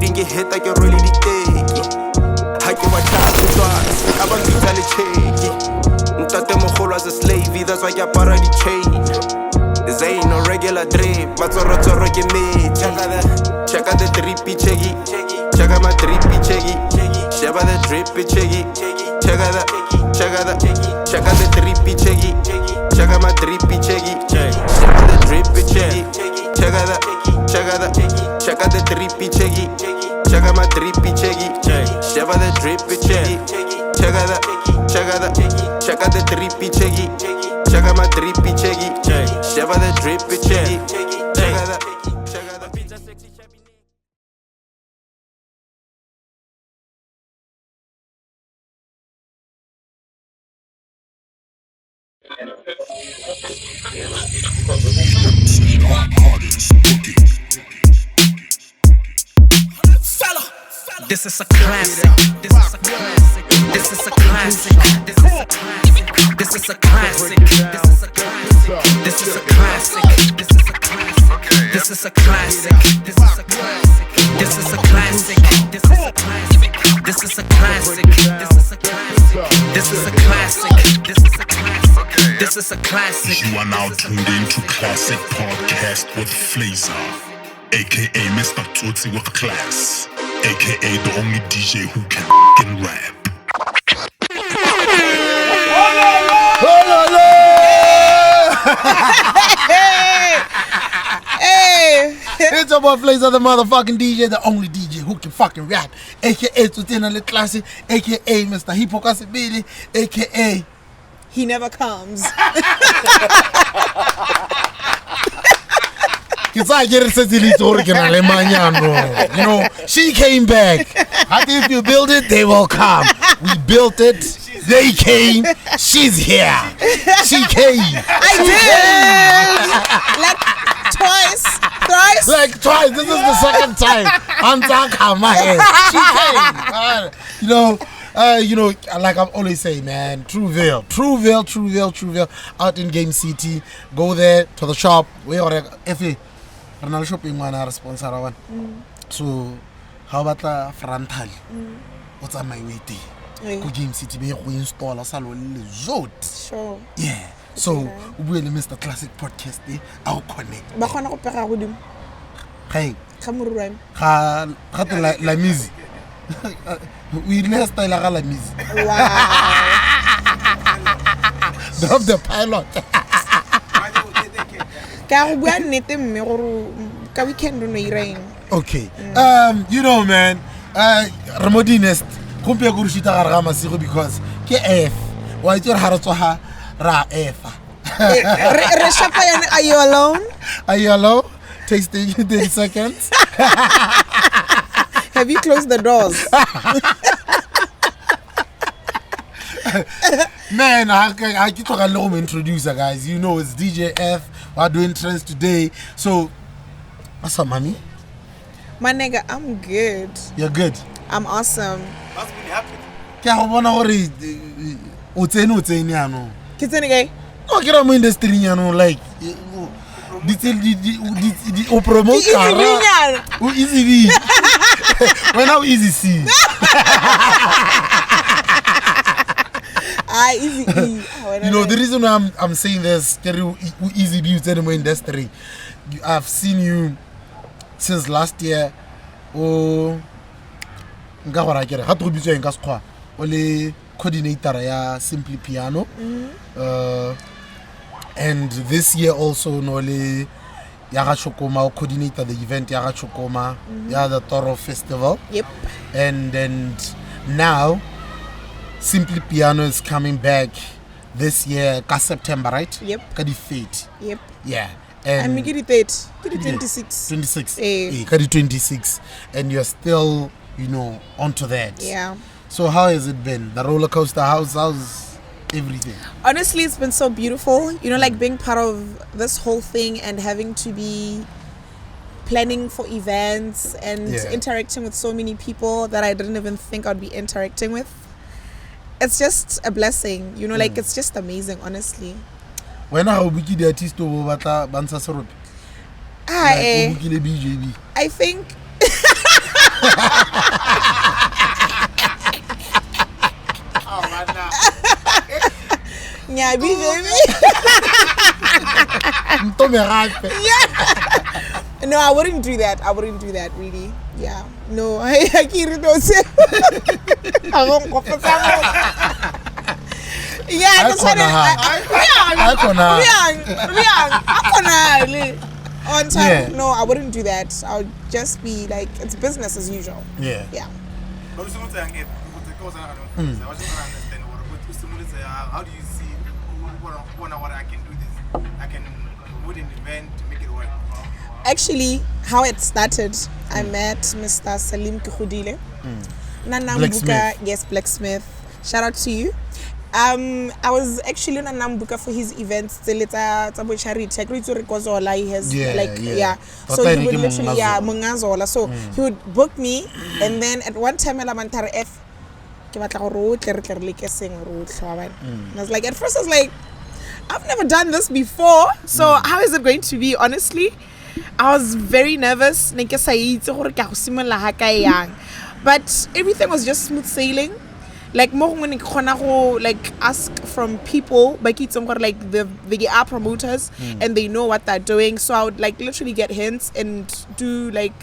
didn't get hit like you're really the take. I give a child to twice, I want to tell it cheeky. Ntate Mogolo as a slavey, that's why I para the chain. This ain't no regular drip, but Toro get me. Check out the drippy checky, check out my drippy checky, check out the drippy checky, check out the drippy checky, check out my drippy checky, check out the drippy checky, check out the drippy checky, check out my drippy checky, check out the drippy checky, check out the drippy checky, check out my drippy checky, check out the drippy checky, check out the This is a classic. This is a classic. This is a classic. This is a classic. This is a classic. This is a classic. This is a classic. This is a classic. This is a classic. This is a classic. This is a classic. This is a classic. This is a classic. This is a classic. This is a classic. This is a classic. This is a classic. You are now tuned into Classic Podcast with Flazer, aka Mr. Tsotsi with Klass, aka the only DJ who can f***ing rap. Hey! It's your boy Flazer, the motherfucking DJ, the only DJ who can fucking rap, aka Tsotsi Classic, aka Mr. Hippocasibili, aka He never comes. You know, she came back. I think if you build it, they will come. We built it. They came. She's here. She came. I did. Like twice. Thrice. Like twice. This is the second time. She came. You know, like I'm always saying, man, Trueville, out in Game City. Go there to the shop. We are Ronald shopping one our sponsor one. So how about the frontal? What's on my way there? Go Game City, we install a salon resort. Sure. Yeah. So we will Mr. Classic Podcast I'll connect. Bakwana go pega go dimo. Hey. Kamururame. Ga la music. We less style la music. Wow. Drop the pilot. Okay. You know, man, Ramodinest, compare Gurushita Ramasigo because KF. Why your Haratsoha Ra F? Are you alone? Are you alone? Takes 30 seconds. Have you closed the doors? Man, I keep talking long introducer, guys. You know, it's DJ F. We're doing trends today. So, what's up, mommy? My nigga, I'm good. You're good. I'm awesome. What's been happening? Kya go bona gore utseni ano. Kitsene gay? No, kira mo industry ano like o promote kara. Easy. When how easy see. Easy. You know, the reason why I'm saying this, easy beauty in the industry. I've seen you since last year. Oh, only coordinator ya Simply Piano. And this year also Nole Yaga Chokoma coordinator the event Yaga Chokoma, the Toro Festival. Yep. And now Simply Piano is coming back this year, September, right? Yep. Kadi Fate. Yep. Yeah. And we get it 26. 26. Hey. Kadi 26. And you're still, you know, onto that. Yeah. So how has it been? The roller coaster, how's everything? Honestly, it's been so beautiful. You know, like being part of this whole thing and having to be planning for events and interacting with so many people that I didn't even think I'd be interacting with. It's just a blessing, you know, like it's just amazing, honestly. When I wiki the artist over Bata Bansa Sorop? I think my BJB. Yeah. No, I wouldn't do that. Really. Yeah. No, I can't do it. I won't go for someone. Yeah, that's what on time. Yeah. No, I wouldn't do that. I'll just be like, it's business as usual. Yeah. Yeah. I just want to understand how do you see what I can do this? I can put an event to make it work. Actually, how it started, I met Mr. Salim Kukhudile. Blacksmith. Yes, Blacksmith. Shout out to you. I was actually on Nambuka for his events. He has So he would literally Mungazola. So he would book me, and then at one time I was like, at first I was like, I've never done this before, so how is it going to be? Honestly, I was very nervous. But everything was just smooth sailing. Like more when like ask from people like the are promoters and they know what they're doing, so I would like literally get hints and do like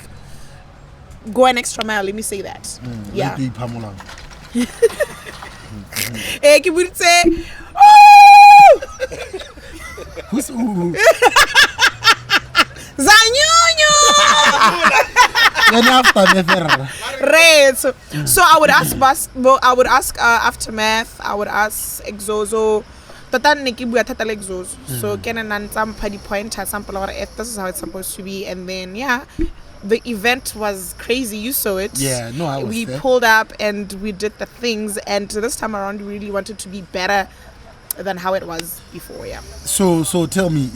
go an extra mile, let me say that. Yeah. You would say Who's Zanyonyo. Right. So I would ask Aftermath, I would ask Exozo. So can an some party point sample or if this is how it's supposed to be, and then yeah, the event was crazy. You saw it. Yeah, no, I was we there. Pulled up and we did the things, and this time around we really wanted to be better than how it was before. Yeah. So tell me,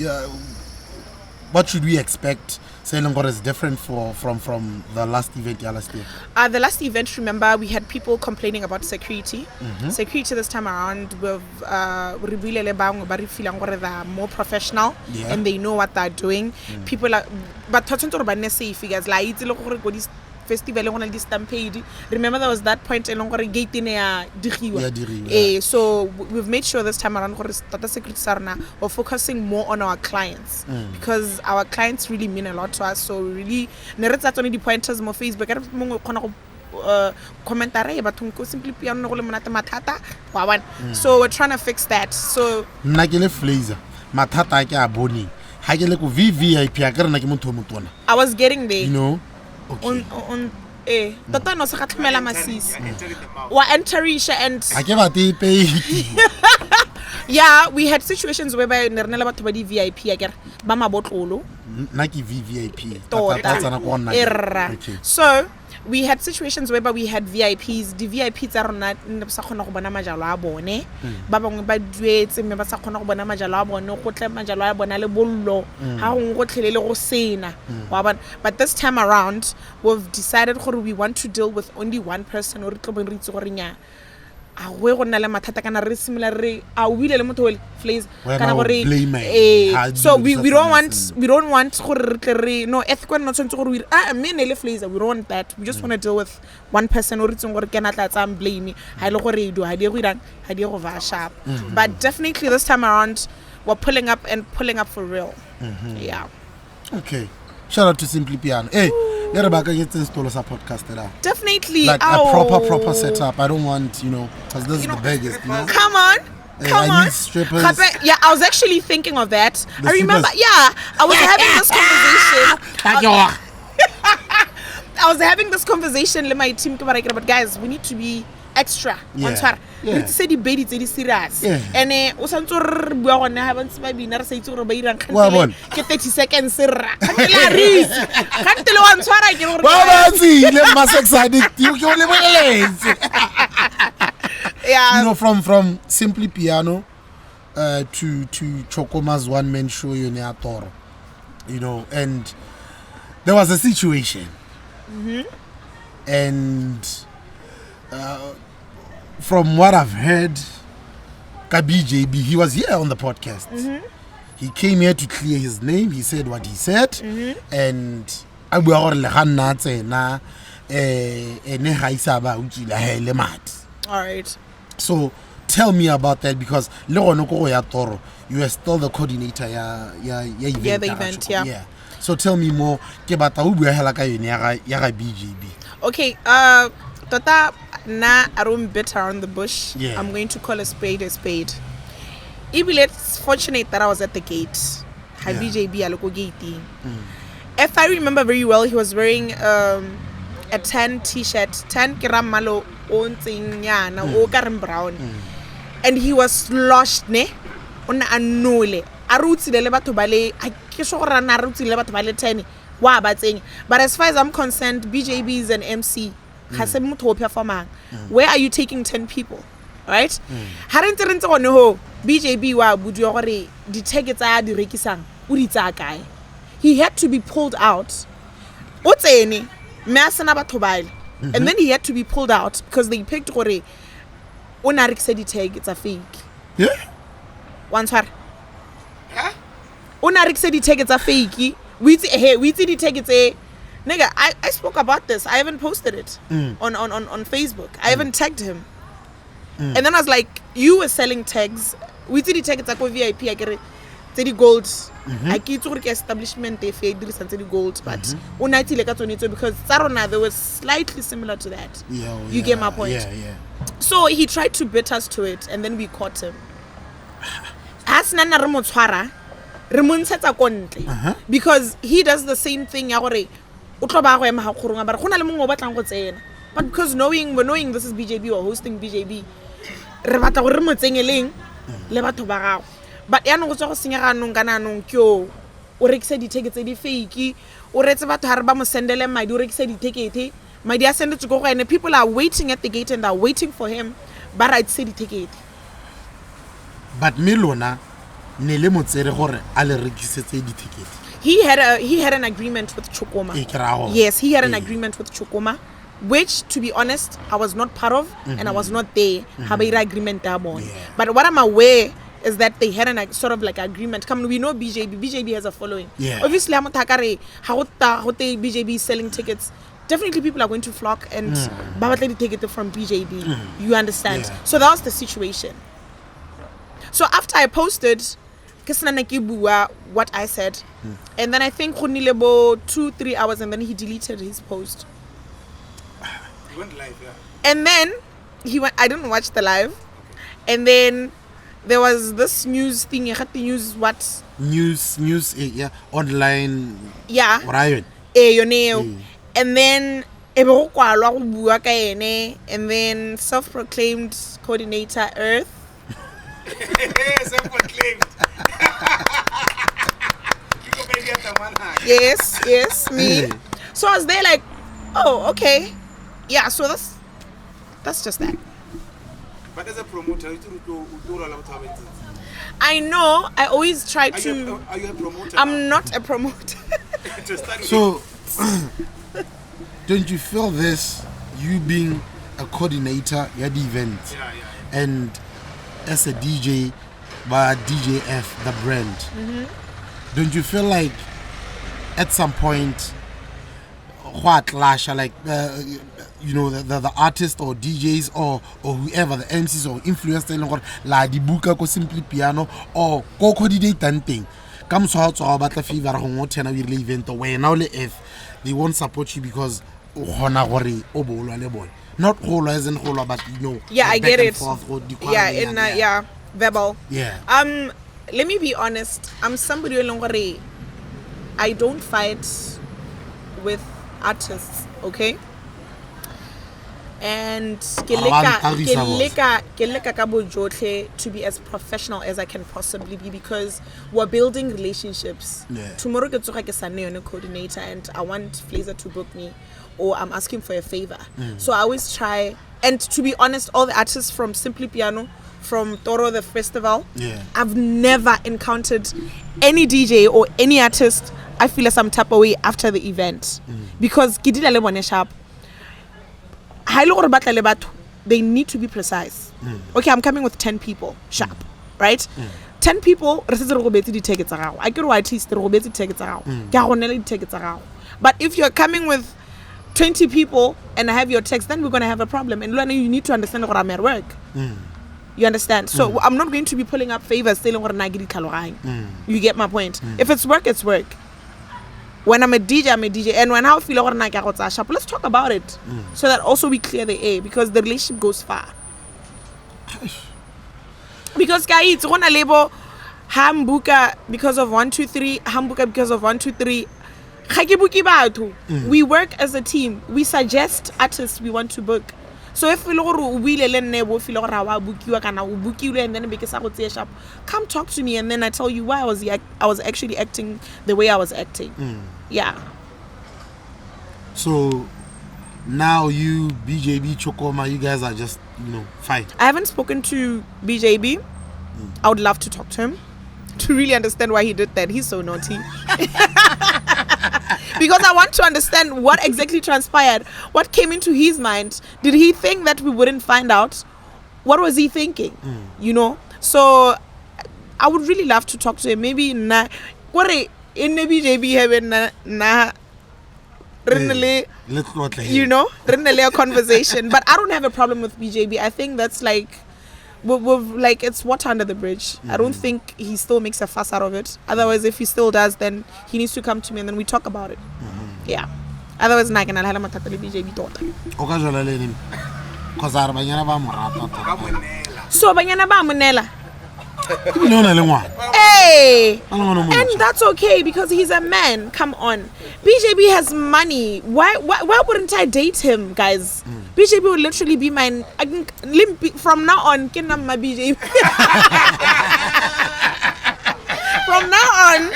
what should we expect? Selangor is different from the last event last year. The last event, remember, we had people complaining about security. Security this time around, they're more professional and they know what they're doing. People are, but safe figures like festival on this stampede. Remember there was that point along gate in so we've made sure this time around we're focusing more on our clients because our clients really mean a lot to us. So we really only the pointers more Facebook so we're trying to fix that. So Flazer I was getting there, you know. Okay. Tata no sa katlhumela masisi wa enterisha and yeah, we had situations whereby nernela batho ba di VIP akere ba mabotlolo naki VIP. So we had situations whereby we had VIPs. The VIPs tsa rona ne sa khona go bona majalo a bone ba bangwe ba duetse mme ba sa khona go bona majalo a bone go tle majalo a bona le bollo ha go go tlhelele go sena wa bona. But this time around we've decided we want to deal with only one person or tlo beng re itse gore nya a we go nna le mathata kana re similar re a wile le motho Flazer kana gore so we don't want gore re no ethical not tshwantse gore we me ne le Flazer, we don't want that. We just want to deal with one person or itseng gore kana tla tsa blame ha ile gore do ha di go irang ha di go va sharp. But definitely this time around we're pulling up for real. Yeah. Okay. Shout out to Simply Piano. Hey, you're back against this podcast. Definitely. Like a proper setup. I don't want, because this is the biggest, Come on. Come on. Strippers. Yeah, I was actually thinking of that. I remember, I was having this conversation. I was having this conversation with my team, but guys, we need to be extra. We need to say the baby is serious. And also bua gone ha ba ntse ba bina re sa itse gore ba irang kgantele ke 30 seconds ra kgantela ris kgantele wa ntshwara ke gore ba ba tsile masex addict you ke le boleletse. Yeah, from Simply Piano to Chokoma's one-man show Toro, and there was a situation, and from what I've heard, BJB, he was here on the podcast. He came here to clear his name. He said what he said, and all right. So tell me about that because le gone ko ya Toro, you are still the coordinator ya event. Yeah, the event, yeah. Yeah. So tell me more ke batla o bua hela ka yone ya ga BJB. Okay, tota na I don't beat around the bush. Yeah. I'm going to call a spade a spade. It's fortunate that I was at the gate. Yeah. BJB aloko gate. If I remember very well, he was wearing a tan t-shirt, tan kiramalo on nyana o karem brown. And he was sloshed ne on anole. Arutsi le batho bale a ke so gore na arutsi le batho bale 10 wa ba tseng. But as far as I'm concerned, BJB is an MC. Ga se motho o performang. Where are you taking 10 people? Right? Harente rentse gone ho BJB wa budu gore di tickets a di rekisang o di tsa kae. He had to be pulled out. O tsene me asena batho bale. And then he had to be pulled out because they picked gore o na rekisa di tickets a fake. Yeah. Once her. O na rekisa di tickets a fake. We see the tickets nigga, I spoke about this. I haven't posted it on Facebook. I haven't tagged him. And then I was like, you were selling tags. We see the tags like VIP. I get it. The gold. I keep to work establishment. They fade the gold, but unati like that because Sarona they was slightly similar to that. Yeah, you get my point. Yeah. So he tried to beat us to it, and then we caught him. As nana remotswara, remontshetsa kontle because he does the same thing. But because knowing this is BJB or hosting BJB, but ya no go tswa go senya ga nong kana nong kyo o rekisa di tickets di fake o retse batho ha re ba mo sendele madi o rekisa di ticket madi a send to go and people are waiting at the gate and are waiting for him but I said the ticket. But Milona ne le motsere gore a le rekisetse di ticket. He had an agreement with Chokoma. Yes, he had an agreement with Chokoma, which, to be honest, I was not part of and I was not there. Agreement But what I'm aware is that they had an sort of like agreement. Come, we know BJB has a following. Yeah. Obviously, how BJB is selling tickets. Definitely, people are going to flock and Babatledi take it from BJB. You understand? Yeah. So that was the situation. So after I posted, what I said, and then I think 2-3 hours, and then he deleted his post. He went live, yeah. And then he went. I didn't watch the live, and then there was this news thing. You had to use what? News, yeah, online. Yeah. Right. And then and then self-proclaimed coordinator Earth. Self-proclaimed. Yes, me. So I was there like, oh, okay. Yeah, so that's just that. But as a promoter, I know. I always try to. Are you a promoter? I'm not a promoter. So, don't you feel this? You being a coordinator at the event, and as a DJ, by DJF, the brand, don't you feel like at some point, what clash, like the artist or DJs or whoever, the MCs or influencers, la di buka ko simply piano or ko coordinate thing. Come so out about the fever on tena we event or now if they won't support you because hona gore obolo le boy. Not whole as in whole, but Yeah, I get it. Yeah, verbal. Yeah. Let me be honest. I'm somebody who I don't fight with artists, okay? And to be as professional as I can possibly be because we're building relationships. Yeah. Tomorrow get a coordinator and I want Flazer to book me or I'm asking for a favor. So I always try, and to be honest, all the artists from Simply Piano, from Toro the festival, I've never encountered any DJ or any artist I feel some type of way after the event because they need to be precise. Okay, I'm coming with 10 people sharp, right? 10 people I can at least tickets. But if you're coming with 20 people and I have your text, then we're going to have a problem. And Luana, you need to understand what I'm at work. You understand? So I'm not going to be pulling up favors telling what You get my point? If it's work, it's work. When I'm a DJ, I'm a DJ. And when I feel let's talk about it. So that also we clear the air because the relationship goes far. Because it's gonna label Hambuka because of 1, 2, 3, Hambuka because of 1, 2, 3. We work as a team. We suggest artists we want to book. So if we and then come talk to me and then I tell you why I was actually acting the way I was acting. Yeah. So now you, BJB, Chokoma, you guys are just, fine. I haven't spoken to BJB. I would love to talk to him to really understand why he did that. He's so naughty. Because I want to understand what exactly transpired. What came into his mind? Did he think that we wouldn't find out? What was he thinking? So I would really love to talk to him. Maybe in the BJB a conversation. But I don't have a problem with BJB. I think that's like it's water under the bridge. I don't think he still makes a fuss out of it. Otherwise, if he still does, then he needs to come to me and then we talk about it. Yeah. Otherwise, I can have BJB daughter. So, Banyana ba Munela. Hey, and that's okay because he's a man. Come on, BJB has money. Why wouldn't I date him, guys? BJB would literally be mine. From now on, my BJB. From now on,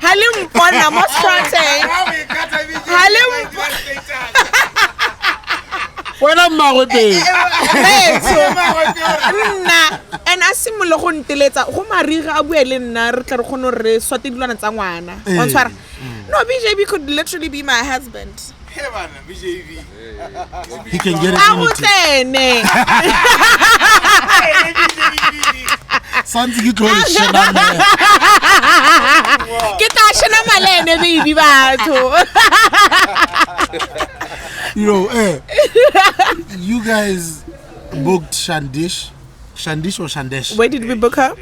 Halim Pona Mostrate. When I'm married, and I see mo go nteletsa go mariga a buele nna re tla re gone re swate dilwana tsa ngwana on tshwara. No, BJB could literally be my husband. He can get it. Santi ke tlo le shena me. Ke ta shena malene baby batho. You guys booked Shandish or Shandesh? Where did we book her?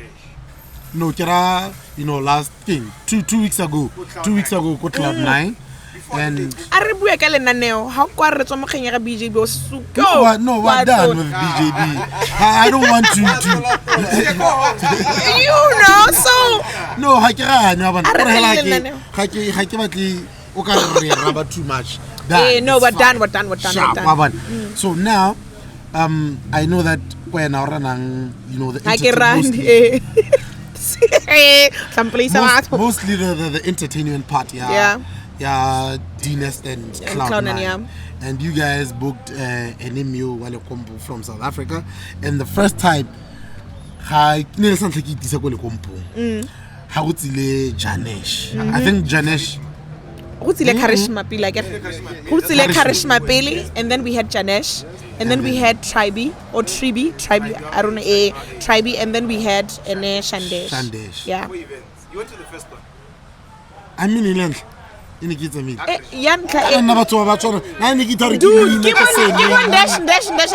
No, kira, last thing, two weeks ago, go Club 9. And how we're BJB no, we're done with BJB. I don't want to so no, too much. No, we're done. So now, I know that when the mostly the entertainment part, yeah, D-Nest and Cloud9. And you guys booked an MU combo from South Africa, and the first time, I think Janesh. And then we had Janesh, and then we had Tribe, I don't know, Tribe, and then we had Shandesh. Yeah. You went to the first one? I mean, in Nikita. Dude, give on dash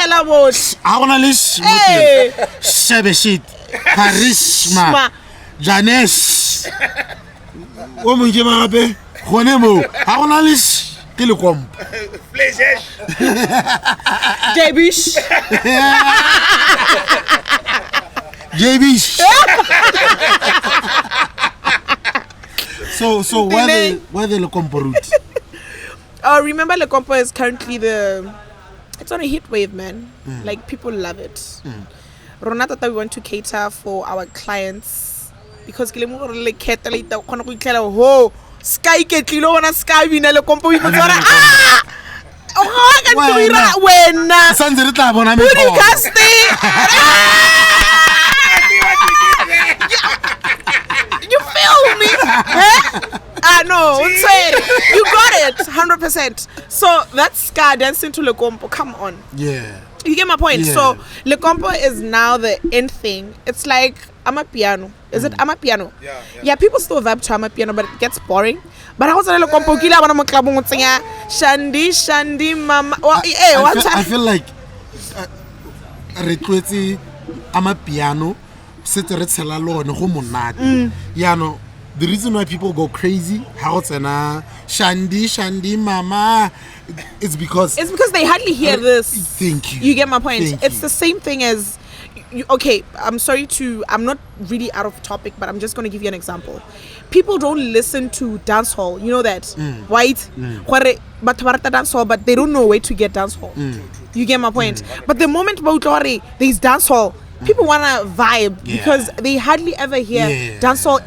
ala watch. Shebeshit, Karishma, Janesh. Woman came up. Honemo, how on Alice? Telecom. Flazer. Jabish. Jabish. So where the Lecompo route? Remember Lecompo is currently it's on a hit wave, man. Like people love it. Ronata, we want to cater for our clients because Sky get Sky win Lecompo we You feel me? No, you got it 100%. So that's Sky dancing to Lecompo. Come on. Yeah. You get my point? Yeah. So Lecompo is now the end thing. It's like Amapiano. Is it Amapiano? Yeah, people still vibe to Amapiano, but it gets boring. But I was a Lecompo kila wana club Shandi mama. I feel like Rekweti piano setse re tshela le one go monate yaano the reason why people go crazy ha go tsena shandi mama it's because they hardly hear this. Thank you. You get my point. Thank It's you. the same thing as okay, I'm not really out of topic, but I'm just going to give you an example. People don't listen to dancehall, you know that, right? But dancehall, but they don't know where to get dancehall. You get my point. But the moment there's dancehall, people want to vibe because they hardly ever hear dancehall.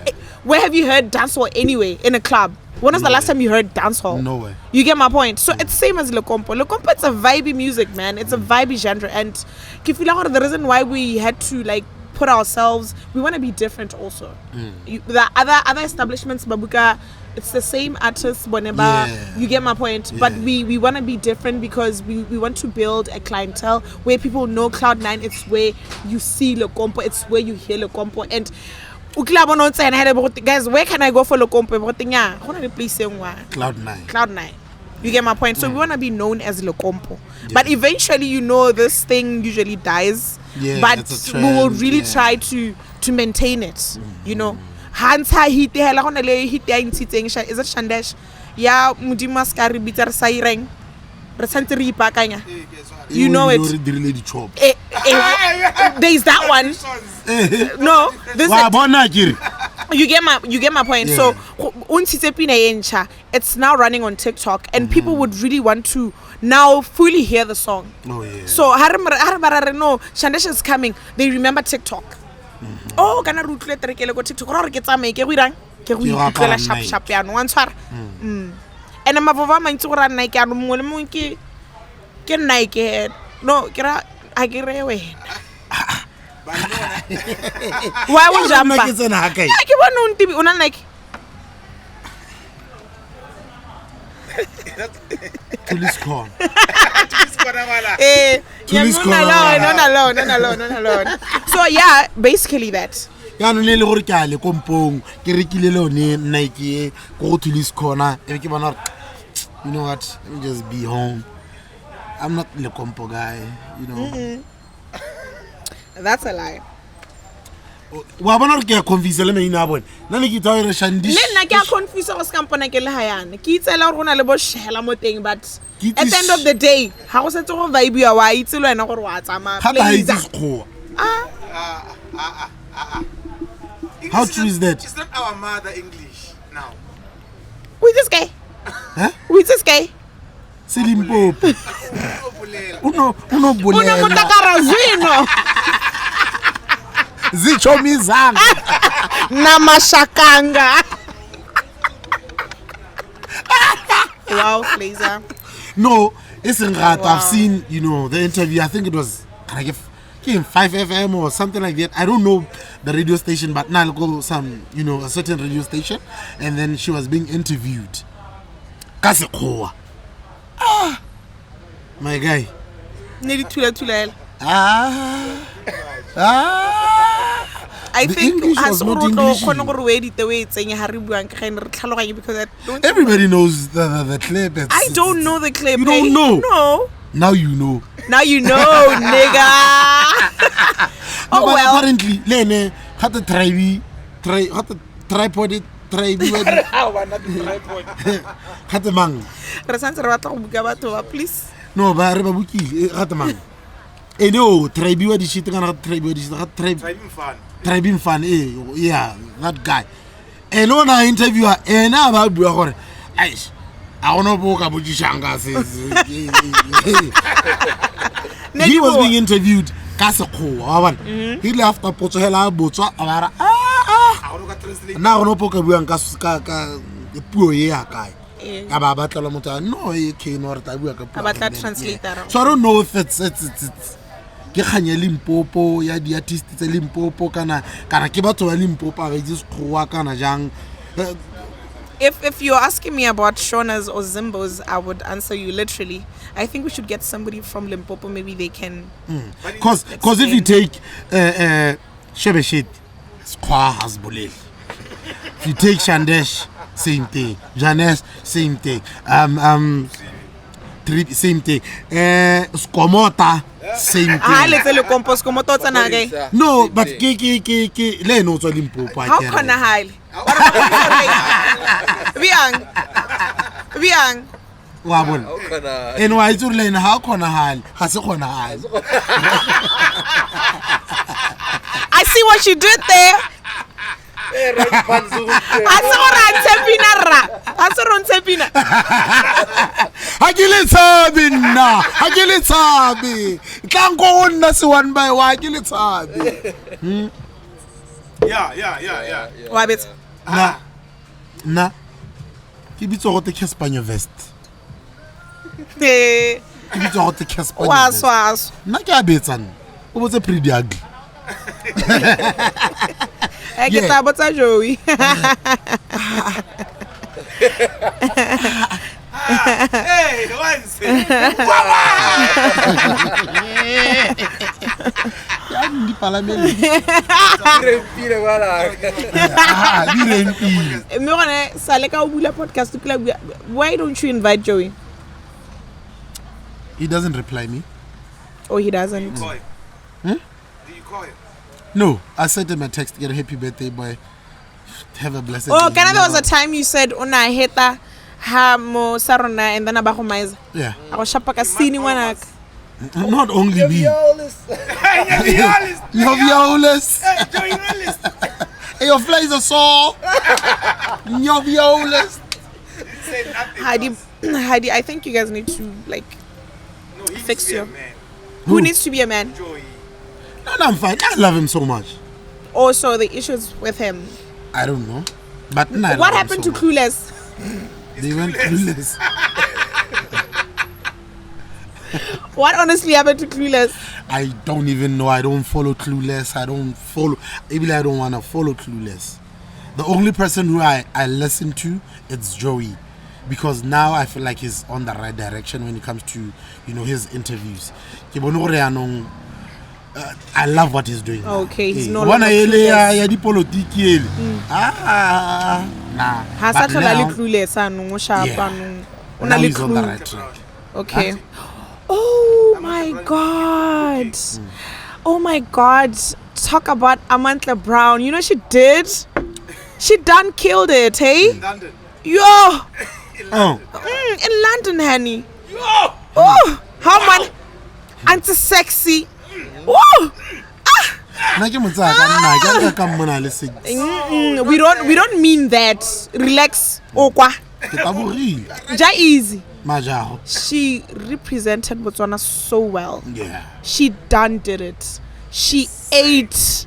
Where have you heard dancehall anyway in a club? When was the last time you heard dancehall? Nowhere. You get my point. So it's same as Le Compo. Le Compo, it's a vibey music, man. It's a vibey genre. And the reason why we had to like put ourselves, we want to be different also. The other establishments, Babuka, it's the same artists, whenever you get my point. But we want to be different because we want to build a clientele where people know Cloud9. It's where you see Le Compo. It's where you hear Le Compo. And guys, where can I go for Le Compo? Cloud9. You get my point? So we want to be known as Le Compo. But eventually, you know, this thing usually dies. But we will really try to maintain it. You know. Hansa hit is it Shandesh? Yeah, Mudimaskari bitter Saireng. Recently Pakanya. You know it. There's that one. No, this you get my point. So it's now running on TikTok and people would really want to now fully hear the song. So no, Shandesh is coming. They remember TikTok. Oh, kana rutle terekele go TikTok ra re ke tsamae ke go irang ke go iputlela sharp yana wa ntshwara and mavova mantsi go ra nna ke ano mongwe le mongwe ke nna ke no ke ra a ke re wena why would jump ke tsena ke bona o ntibi ona like Police call. No. So yeah, basically that. Ya no le gore ke a le kompong ke rekile le one Nike go police corner e ke bona you know what, let me just be home. I'm not the compo guy, you know. That's a lie. Wa bona ke a confuse le meina bone nna ne ke tsa re Shandish le nna ke a confuse go skampona ke le hayane ke itsela gore gona le bo shela mo teng but at the end of the day ha go setse go vibe ya wa itse le wena gore wa tsama Flazer. How true is that? It's not our mother English now. We just gay. Huh? We just gay. Selimpopo. Uno bolela. Uno mutakara zwino. Zichomizanga namashakanga. Wow, Flazer. No, it's in Rat. I've seen, you know, the interview. I think it was 5FM or something like that. I don't know the radio station, but now I'll go some, you know, a certain radio station, and then she was being interviewed. Kasekoa. My guy. I The think English was not English. Because Everybody knows the clip. I don't know the clip. You don't know? No. Now you know. Now you know, nigga. No, but well. apparently, Lene had the tripod. Had the mang. Please. No, but I buki had the mang. Eh no, tribe wa di shit kana tribe di shit tribe fan yeah, that guy. And on our interviewer and now about bua gore aish I want to boka bujishanga he was being interviewed Kasekho he left a potso hela botso abara na go no poka bua ka puo ye ya kae ka ba batla motho no e ke no re ta bua ka puo About that translator. so I don't know if it's ke khanya Limpopo ya di artists tse Limpopo kana ke batho ba Limpopo ba itse sekgowa kana jang. If you're asking me about Shonas or Zimbos, I would answer you literally. I think we should get somebody from Limpopo. Maybe they can. Cause if you take Shebeshit, Skwa has bolel. If you take Shandesh, same thing. Janes, same thing. drip, same thing. Skomota, same Ah, thing. let's say le compos como to tsana ke. No, but ke le no tswa Limpopo. How khona hale? Biang. Wa bona. And why it's le how khona hale? Ha se khona hale. I see what you did there. Ha ke le tshabe nna. Ha ke le tshabe. Tla nko o nna se one by one ke le tshabe. Yeah. Wa bet. Na. Ke bitso go te Caspanyo vest. Eh, Ke bitso go te Caspanyo wa vest. swas. Nna ke a betsana. O botse pretty ugly. E ke tsa botsa Joey. Hey, once. Ya ndi palamele. Ah, Di rempile. Me gone sale ka o bula podcast ke la bua. Why don't you invite Joey? He doesn't reply me. Oh, he doesn't. Do you call him? No, I sent him a text, get a happy birthday, boy. Have a blessed Oh, day. can there was a time you said una heta ha mo Sarona and then abago maize. Yeah. I was shapa ka sini wana. Not only me. Hey, Novioles. Joey Willis. Hey, your Flazer saw. Novioles. Say nothing. Heidi, I think you guys need to like No, he fix needs to be a your- man. who needs to be a man. Joey. No, I'm fine. I love him so much. Also, the issues with him. I don't know. But no, I What love him happened so to much. Clueless? They went clueless. What honestly happened to Clueless? I don't even know. I don't follow Clueless. I don't want to follow Clueless. The only person who I listen to, it's Joey. Because now I feel like he's on the right direction when it comes to, his interviews. I love what he's doing. Okay, he's no Wana longer ele clueless. ya dipolitiki ele. Nah. Ha But sa tlhola le now- Clueless anu shapa Yeah. nu. Now Una le he's on the clue. right track. Okay. Oh my god. Oh my god. Talk about Amantla Brown. You know she did? She done killed it, hey? London. Yo! Oh, In London, honey. Oh! How much? Anti-sexy. Oh! nna ke motsaka nna ke reka ka mmona le se. We don't mean that. Relax. Okwa. Ke taborile. Ja easy. Majago. She represented Botswana so well. Yeah. She done did it. She ate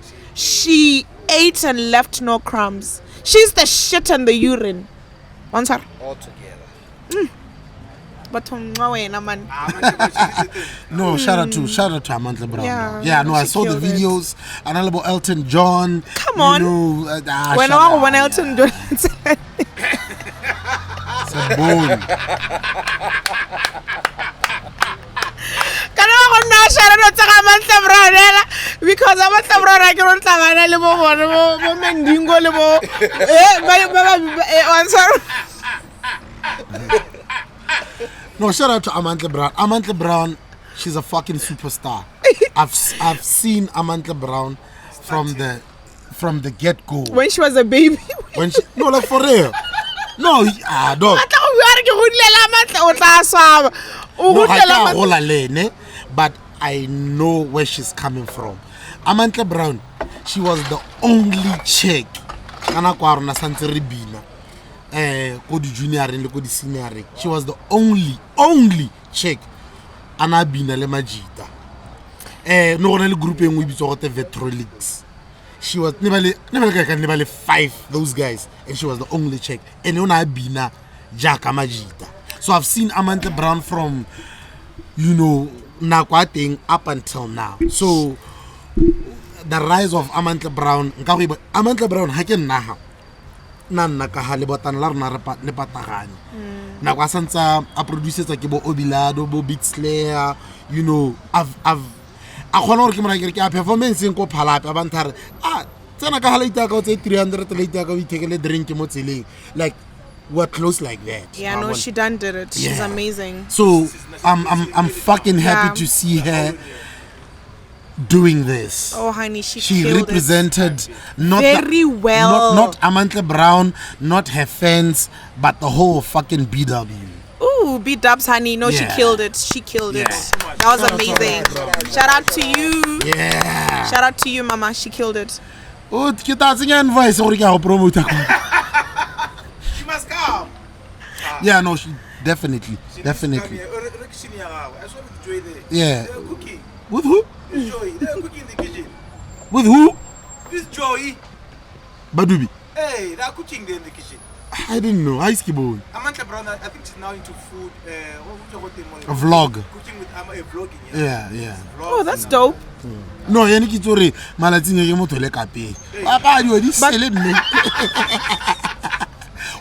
and left no crumbs. She's the shit and the urine. Once her. all together. But man. No, shout out to Amantla Brown. Yeah, Yeah, no, I she saw the killed it. videos. And all about Elton John. Come on. When Elton John It's a bone. because Amantla Brown I can't tlabana le bo mendingo le bo No, shout out to Amantla Brown. Amantla Brown, she's a fucking superstar. I've seen Amantla Brown from the get-go. when she was a baby. No, like for real. No, dog. No, I can't hold her lane, but I know where she's coming from. Amantla Brown, she was the only chick. She was the only chick. Anabina le majita. No one group in we saw the Vetrolix. She was never 5 those guys, and she was the only chick. And Anabina Jaka Majita. So I've seen Amantla Brown from Nakwating up until now. So the rise of Amantla Brown, Amantla Brown haken naha. Nna ka ha le botana la rona le patagane na kwa santsa a producer ke bo Obilado bo Big Slayer I've a khona gore ke mara ke a performance ko phalape a bantha tsena ka hala itaka o tse 300 le itaka o ithekele drink mo tseleng like were close like that. Yeah, no, she done did it. She's Yeah. amazing. So I'm fucking happy Yeah. to see her doing this. Oh, honey, she She killed represented not Very well. not Amantle Brown, not her fans, but the whole fucking BW. it. Ooh, B-dubs, honey. No, she Yeah. killed it. She killed it. Yeah. That was amazing. Shout out to you. Yeah. Shout out to you, mama. She killed it. Oh, kita tsenya invoice gore ke a go promote. She must come. Yeah, no, she definitely. She Definitely. needs to come here. I saw Joy there. Yeah. They're cooking. With who? This Joy. They're cooking in the kitchen. With who? This Joy. Badubi. Hey, they're cooking there in the kitchen. I didn't know. Ice Kibo. Amantla Brown, I think she's now into food. A vlog. Cooking with vlogging. Yeah, yeah. Oh, that's dope. No, yene ke tsore malatsing ke motho le kape. Papa di di sele mme.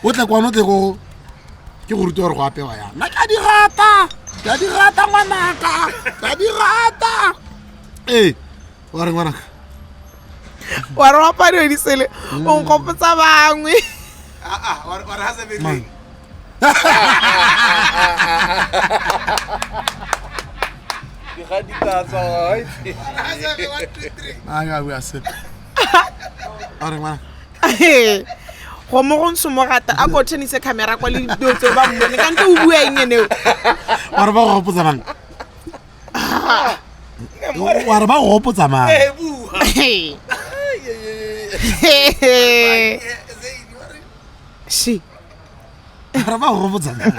O tla kwa no tle go ke go ruta gore go apewa ya. Na ka di rata. Ka di rata ngwanaka. Ka di rata. Eh, wa re ngwanaka. Wa re wa padi di sele. O nkopotsa bangwe. What has everything? Anga we aset. Are ngwana. Go mo go ntshomo gata a go tenise camera kwa le dilo tse ba mmone ka ntse o bua eng ene o. Wa re ba go hopotsa bang. Wa re ba go hopotsa mang. She. Ra ba go hopotsa mang.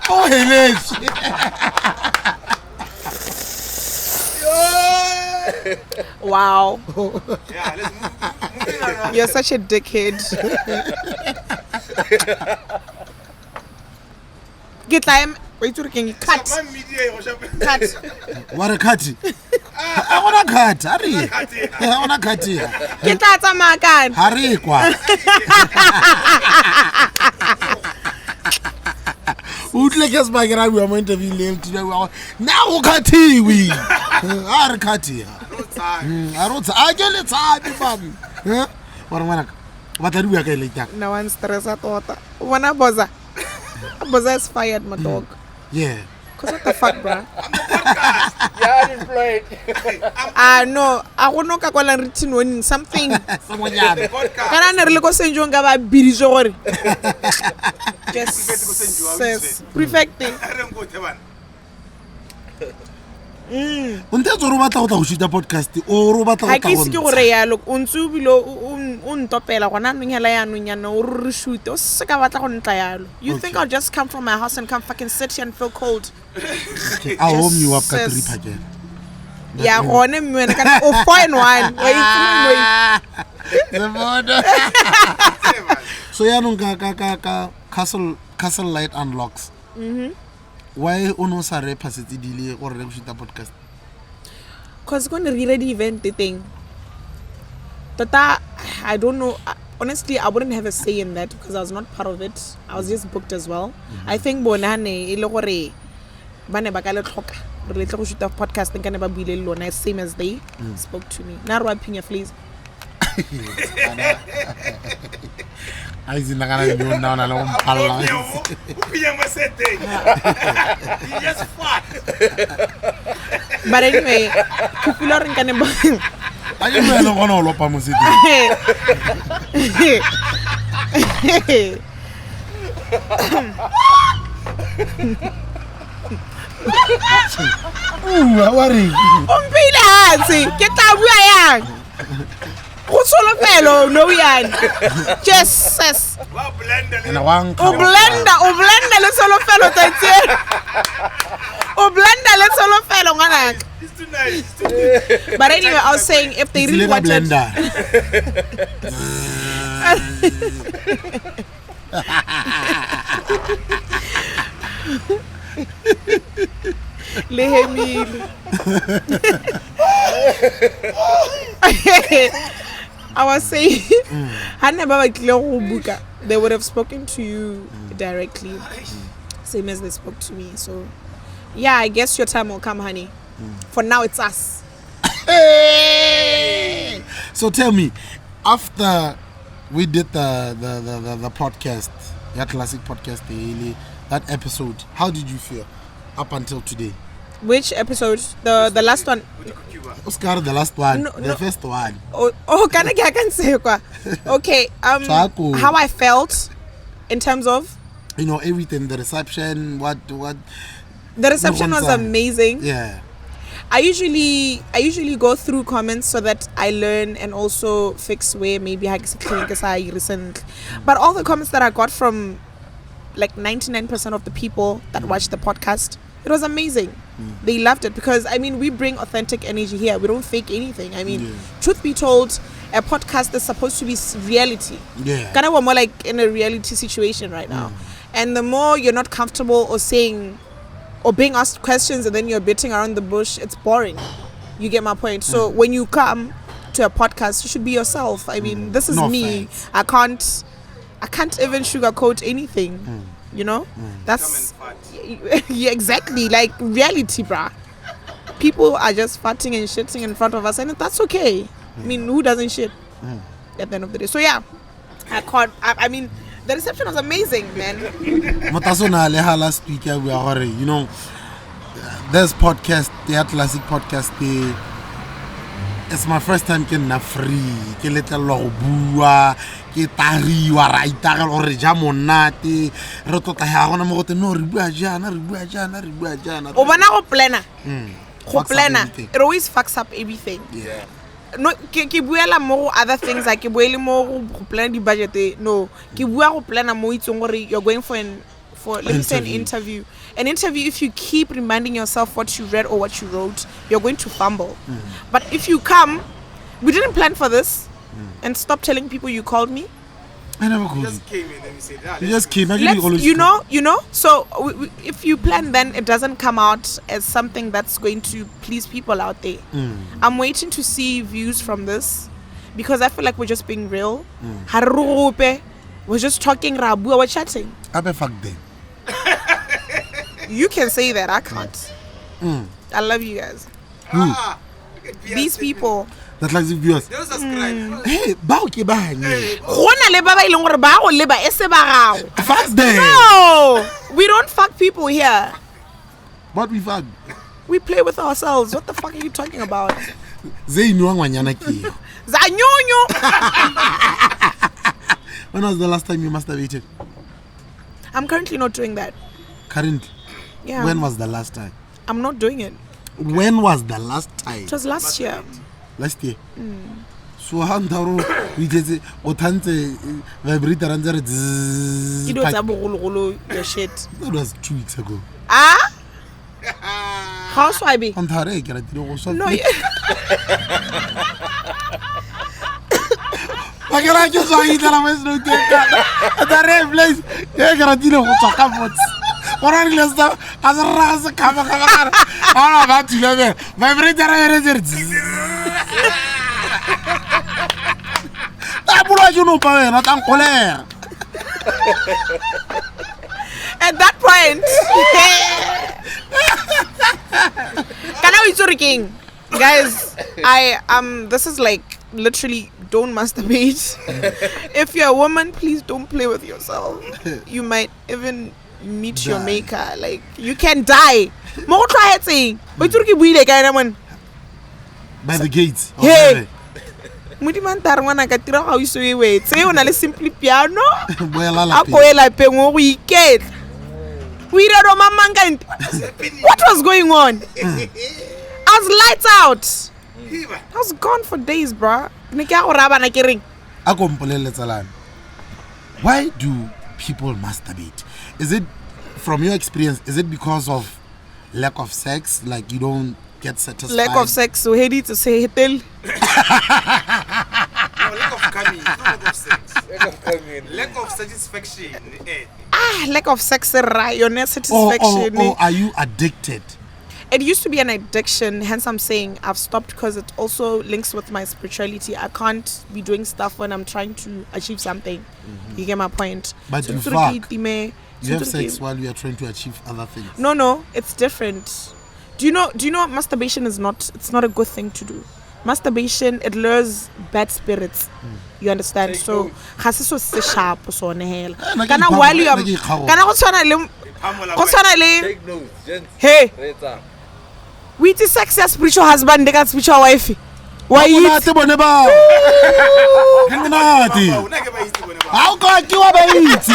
O heletse. Wow. Yeah, let's move. You're such a dickhead. Get time. Wait to can cut. My media, Cut. Wa re khati. A gona khati, a re. A gona khati. Ke tla tsamaya kana. Ha re kwa. Utle ke se ba kera bua mo interview le tla bua. Na go khatiwi. A re khati. A rotsa a ke le tsabi babi. Wa re ngwana ka. Ba tla di bua ka ile tla. No one stressa tota. Bona BOZA. BOZA is fired, my dog. Yeah. Cause what the fuck, bruh? Yeah, unemployed. No, I go no ka kwala written warning something. Somonyana. Kana ne re le go senjong ka ba bidijo gore. Yes. Prefecting. Unte tsoro batla go tla go shoota podcast o ro batla Ha go ke tla se ke gore ya lo o ntse o bile o ntopela gona nong hela ya nong yana o re shoot o se ka batla go ntla yalo. You think I'll just come from my house and come fucking sit here and feel cold? I home you up ka Yes. 3 packet. Ya gone mmene kana o 4 and 1. Wait. So ya nong ka castle light unlocks. Why ono sa re pasetse dile gore re go shoota podcast? Cause gonna read the event the thing. Tata, I don't know. Honestly, I wouldn't have a say in that because I was not part of it. I was just booked as well. I think bonane ile gore bane ba ka le tlhoka re le tlo go shoota podcast nka ne ba buile le lona same as they spoke to me. Na re wa phinya Flazer. I see na kana yo na le go mpalla. Yes, fuck. But anyway, kupula re nka ne ba. A ke mo le gona o lopa mo sedi. Wa re. Umpile hansi, ke tla bua yang. Go solofelo no yan. Jesus. Ena wang. O blender le solofelo tse. O blender le solofelo ngwana. It's too nice. It's too good. But anyway, I was saying if they really wanted blender. Lehemile. I was saying, they would have spoken to you directly, same as they spoke to me. So, yeah, I guess your time will come, honey. For now, it's us. So tell me, after we did the podcast, your Classic Podcast Daily, that episode, how did you feel up until today? Which episode? The last one. Oscar, the last one, No, the first one. Oh, can I say quoi? Okay. How I felt in terms of, you know, everything, the reception, what. The reception was amazing. Yeah. I usually go through comments so that I learn and also fix where maybe I recently. But all the comments that I got from like 99% of the people that watched the podcast, it was amazing. They loved it because I mean we bring authentic energy here. We don't fake anything. I mean, truth be told, a podcast is supposed to be reality. Yeah. Kind of more like in a reality situation right now. And the more you're not comfortable or saying or being asked questions and then you're beating around the bush, it's boring. You get my point. So when you come to a podcast, you should be yourself. I mean, this is me. Thanks. I can't even sugarcoat anything. You know? That's yeah, exactly like reality, bruh. People are just farting and shitting in front of us, and that's okay. I mean, who doesn't shit at the end of the day? So yeah, I mean, the reception was amazing, man. Last week, you know, this podcast, the Classic Podcast, it's my first time getting free. Ke letla lo bua, ke tariwa ra itagela gore ja monate. Re tota ya gona mo go no re bua jana. O bona go plana. Go plana. It always fucks up everything. Yeah. No, ke buela mo other things like ke buele mo go plan di budget. No, ke bua go plana mo itsong gore you're going for let me say an interview. An interview, if you keep reminding yourself what you read or what you wrote, you're going to fumble. But if you come, we didn't plan for this, and stop telling people you called me. I never called you. Just came and then we said, You just came. You know. So if you plan, then it doesn't come out as something that's going to please people out there. I'm waiting to see views from this because I feel like we're just being real. We're just talking rabu, we're chatting. Fuck them. You can say that, I can't. I love you guys. These people. That like the viewers. They'll subscribe. Hey, bao ke bang. Gona le ba ba ileng gore ba go leba ese ba gago. Fuck them. No, we don't fuck people here. What we fuck? We play with ourselves. What the fuck are you talking about? Zainu ngwanyana ke. Zanyonyo. When was the last time you masturbated? I'm currently not doing that. Currently? Yeah. When was the last time? I'm not doing it. When was the last time? It was last year. Last year? So how Toro we did it otante vibrator and Tiido tsa bogologolo your shit. That was 2 weeks ago. Ah? How should I be? On Toro ke ra tiro go so. No. Pakela ke so itela mo sno ke ka. Tare place ke ra tiro go tsaka bots. Ora re lesa azara se kama. Ara ba tile vibrator re re. At that point, king, guys, this is like literally don't masturbate. If you're a woman, please don't play with yourself. You might even meet your maker. Like you can die. More try it saying. By the gates. Hey. Mudiman tarwana ka tira ga iso e wetse o na le simply piano a koela pengo go iket we ira ro mamanga what was going on? I was lights out. I was gone for days, bruh. Ne ke go raba na ke reng a kompolele tsalana. Why do people masturbate? Is it from your experience, is it because of lack of sex, like you don't get satisfied? Lack of sex, so heady to say tell. No, lack of coming, not lack of sex. Lack of satisfaction. Lack of sex, your satisfaction. Or are you addicted? It used to be an addiction, hence I'm saying I've stopped because it also links with my spirituality. I can't be doing stuff when I'm trying to achieve something. You get my point? But you fuck. You have sex while you are trying to achieve other things. No, it's different. Do you know masturbation is not a good thing to do. masturbation, it lures bad spirits. You understand? So ga se so se sharp so ne hela kana while you are kana go tshwana le Take notes, gents. hey Right up. we it sex as spiritual husband and spiritual wife why you monate bone ba monate how ka ke wa ba itse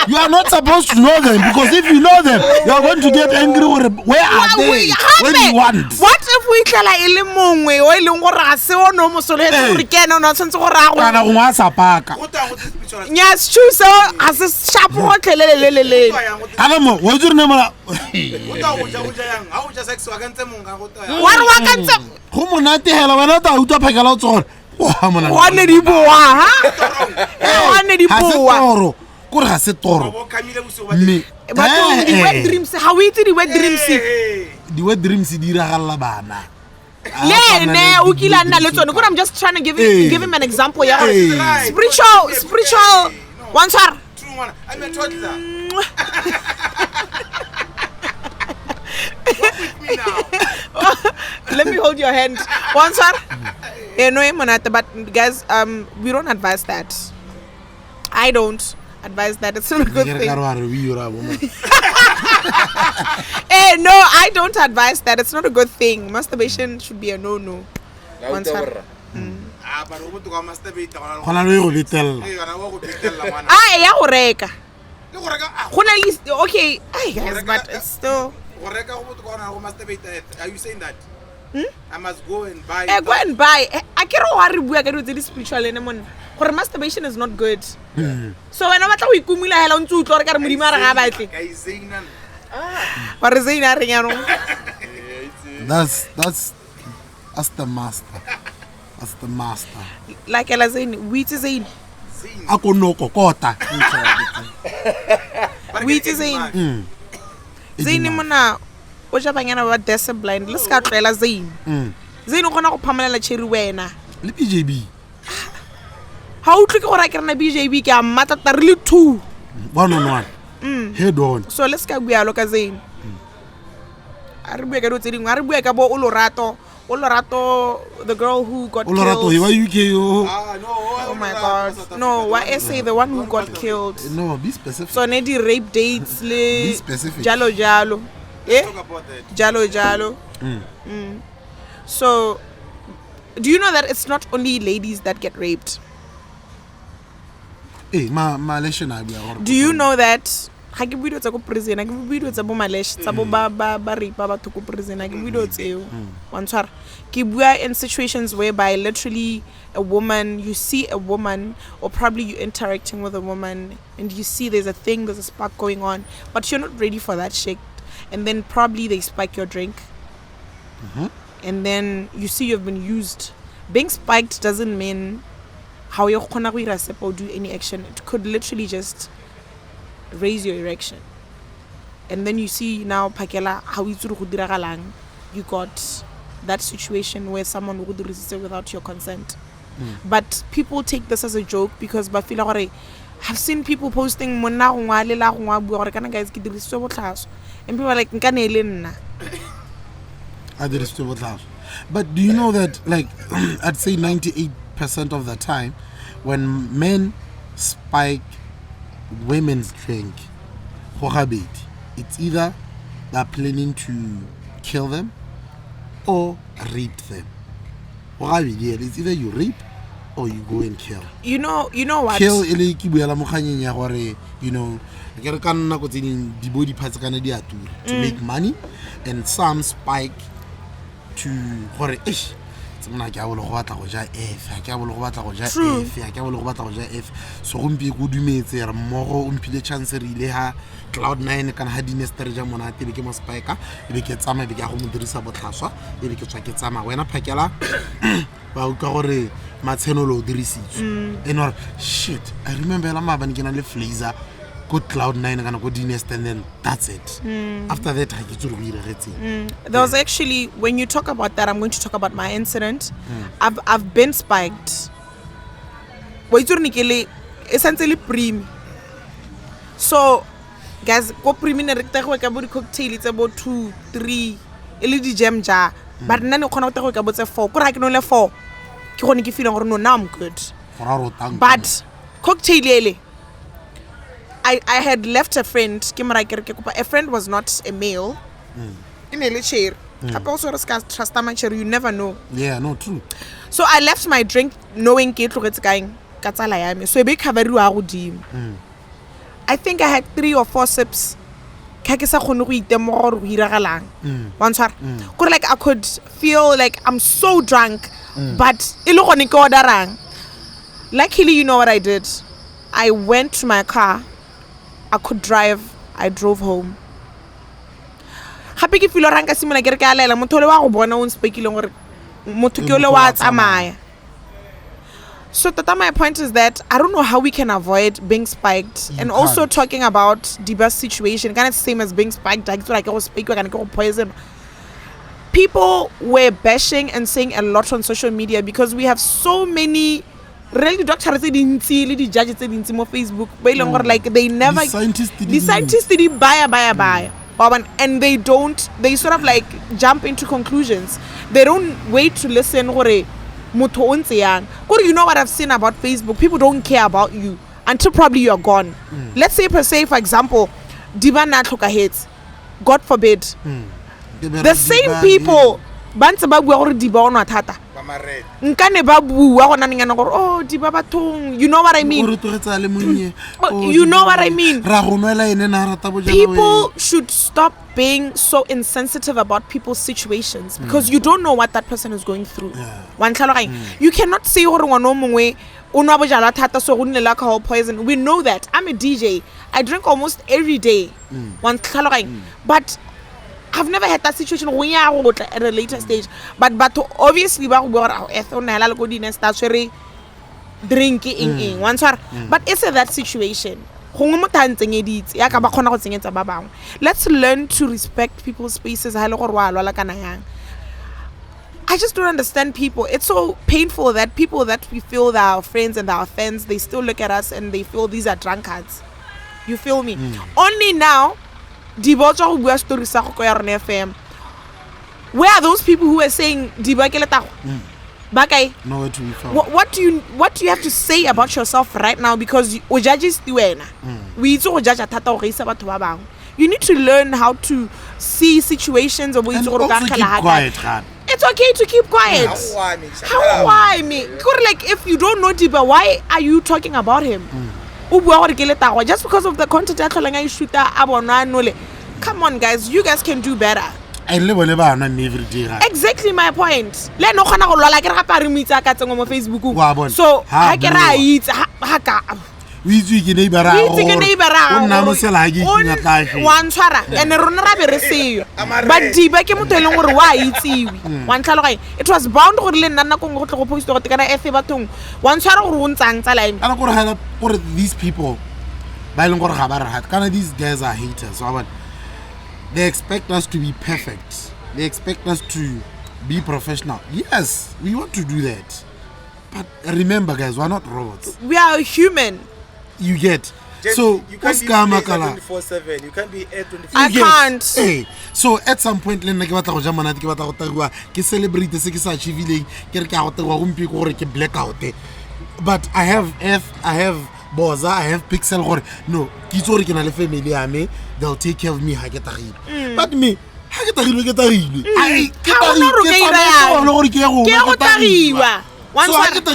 you are not supposed to know them because if you know them you are going to get angry where are they when you want what if we tla ile mongwe o ile go ra se o no mo sole re kena o ntse go ra go kana go ngwa sapaka yes true so as a sharp go tlelelelele aga mo wo tsure ne mona wa re wa kantse go monate hela wena ta utwa phakela o tsona wa mona wa ne di boa ha wa ne di boa Toro go re ga se Toro me but the wet dreams how we the wet dreams di wet dreams di iragalla bana ne o kila nna le tsone I'm just trying to give him an example ya spiritual one sir True one. I'm a toddler. Walk with me now. let me hold your hand one sir no monate but guys we don't advise that I don't advise that it's not a good thing no I don't advise that it's not a good thing masturbation should be a no one sir But who to go masturbate? gona le go betella ya go reka gona list okay guys but it's still Are you saying that? I must go and buy. go and buy I can't worry bua ka di spiritual ene monna gore masturbation is not good so when I batla go ikumila hela o ntse o tlo re ka re modimo a re ga batle ba re zeina re nyano that's the master like ela zeini we itse zeini a ko no kokota we itse zeini zeini mona o ja banyana ba desa blind le ska tlela zeini zeini gona go phamalela cherry wena le BJB ha o tlhoke gore a ke rena BJB ke a matata re le 2 one on one head on so let's ka bua lo ka zeini a re bua ka do tse dingwe a re bua ka bo Olorato the girl who got Olorato killed wa UK No. oh my god no why SA the one who got killed no be specific so ne di rape dates be le specific jalo Talk about that. jalo so do you know that it's not only ladies that get raped Malaysia na bia gore do you know that ha ke video tsa go prison ha ke video tsa bo Malaysia tsa bo ba rape ba to go prison ha ke video tseo wa ntshwara ke bua in situations whereby literally a woman you see a woman or probably you interacting with a woman and you see there's a spark going on but you're not ready for that shit and then probably they spike your drink and then you see you've been used being spiked doesn't mean how you gonna go ira sepa or do any action it could literally just raise your erection and then you see now pakela how itse go diragalang you got that situation where someone would resist it without your consent but people take this as a joke because ba feel gore I've seen people posting monna go ngwa le la go ngwa bua gore kana guys ke dirisitse botlhaso and people are like nkane ele nna I did it to botlhaso but do you know that like I'd say 98% of the time when men spike women's drink it's either they're planning to kill them or rape them it's either you rape or you go and kill you know what kill ele ki buela mo kganyeng ya gore you know ke re ka nna go tseng di body parts kana di atura to make money and some spike to gore tsena ke a bolo go batla go ja F ke a bolo go batla go ja F ke a bolo go batla go ja F so gompi go dumetse re mmogo o mpile chance re ile ha Cloud9 kana ha dinester ja mona te be ke mo spike e be ke tsama be ke a go mo dirisa botlhaswa e be ke tswa ke tsama wena phakela ba o ka gore matsheno lo dirisitswe and or shit I remember la mabane ke na le Flazer go Cloud9 kana go dinester and then that's it after that I get to re there was actually when you talk about that I'm going to talk about my incident I've been spiked wa itse re nikele essentially primi so guys go preliminary tagwe ka bo di cocktail tse bo 2 3 ele di jam ja but nna ne khona go ka botse 4 go ra ke no le 4 ke gone ke feeling gore no now I'm good but cocktail ele I had left a friend a friend was not a male in a chair also trust my chair you never know true so I left my drink knowing ke tlogetse kaeng ka tsala ya me so e be coverwa go dim I think I had 3 or 4 sips ka ke sa khone go itemoga gore go hiragalang wa ntshwara gore like I could feel like I'm so drunk but ile gone ke orderang luckily you know what I did I went to my car I could drive I drove home happy ke feel ranga simola ke re ka lela motho le wa go bona o nspekile gore motho ke ole wa tsamaya so my point is that I don't know how we can avoid being spiked and also talking about Diba's situation kind of same as being spiked like I was speaking and go poison people were bashing and saying a lot on social media because we have so many really doctors tse dintsi le di judges tse dintsi mo Facebook ba ile ngore like they never the scientists did buy and they sort of like jump into conclusions they don't wait to listen gore motho o ntse yang gore you know what I've seen about Facebook people don't care about you until probably you are gone let's say per se for example Diba na tlhokahetse God forbid the same people ba ntse ba bua gore Diba o nwa thata nkane ba bua gona nngana gore oh Diba bathong you know what I mean you know what I mean people should stop being so insensitive about people's situations because you don't know what that person is going through you cannot say gore ngwana o mongwe o nwa bojala thata so go nne la alcohol poison we know that I'm a DJ I drink almost every day but I've never had that situation at a later stage but obviously ba go bua gore o na la go dinne sta tshwere drinking but it's that situation let's learn to respect people's spaces I just don't understand people. It's so painful that people that we feel that are our friends and our fans, they still look at us and they feel these are drunkards. You feel me? Only now Diba go bua story sa go ya rona FM. Where are those people who are saying Diba ke letago? Bakay. Nowhere to be found. What do you have to say about yourself right now because o judges wena. We itse go judge thata go isa batho ba bang. You need to learn how to see situations of and also keep quiet. It's okay to keep quiet. How why me? Like if you don't know Diba, why are you talking about him? Just because of the content come on guys, you guys can do better. Exactly my point. So we ke neighbor one tshwara and rona ra be re seo but Diba ke motho eleng gore wa itsiwi one tlhaloga it was bound gore le nna nna go tlo go post go tekana efe bathong one tshwara gore o ntsang tsa line ana gore these people ba ileng gore ga ba re kana these guys are haters so they expect us to be perfect they expect us to be professional. Yes, we want to do that, but remember guys, we're not robots, we are human. You get so you can't be 24/7. You can't be 24/7. I can't. Hey, so at some point le nna ke batla go ja monate ke batla go tagwa ke celebrate se ke sa achieve ke re ke go tagwa go mpi gore ke blackout but I have BOZA, I have Pixel gore no ke itse gore ke na le family ya me they'll take care of me ha ke tagile but me ha ke tagile ke tagile ai ke tagiwa so I get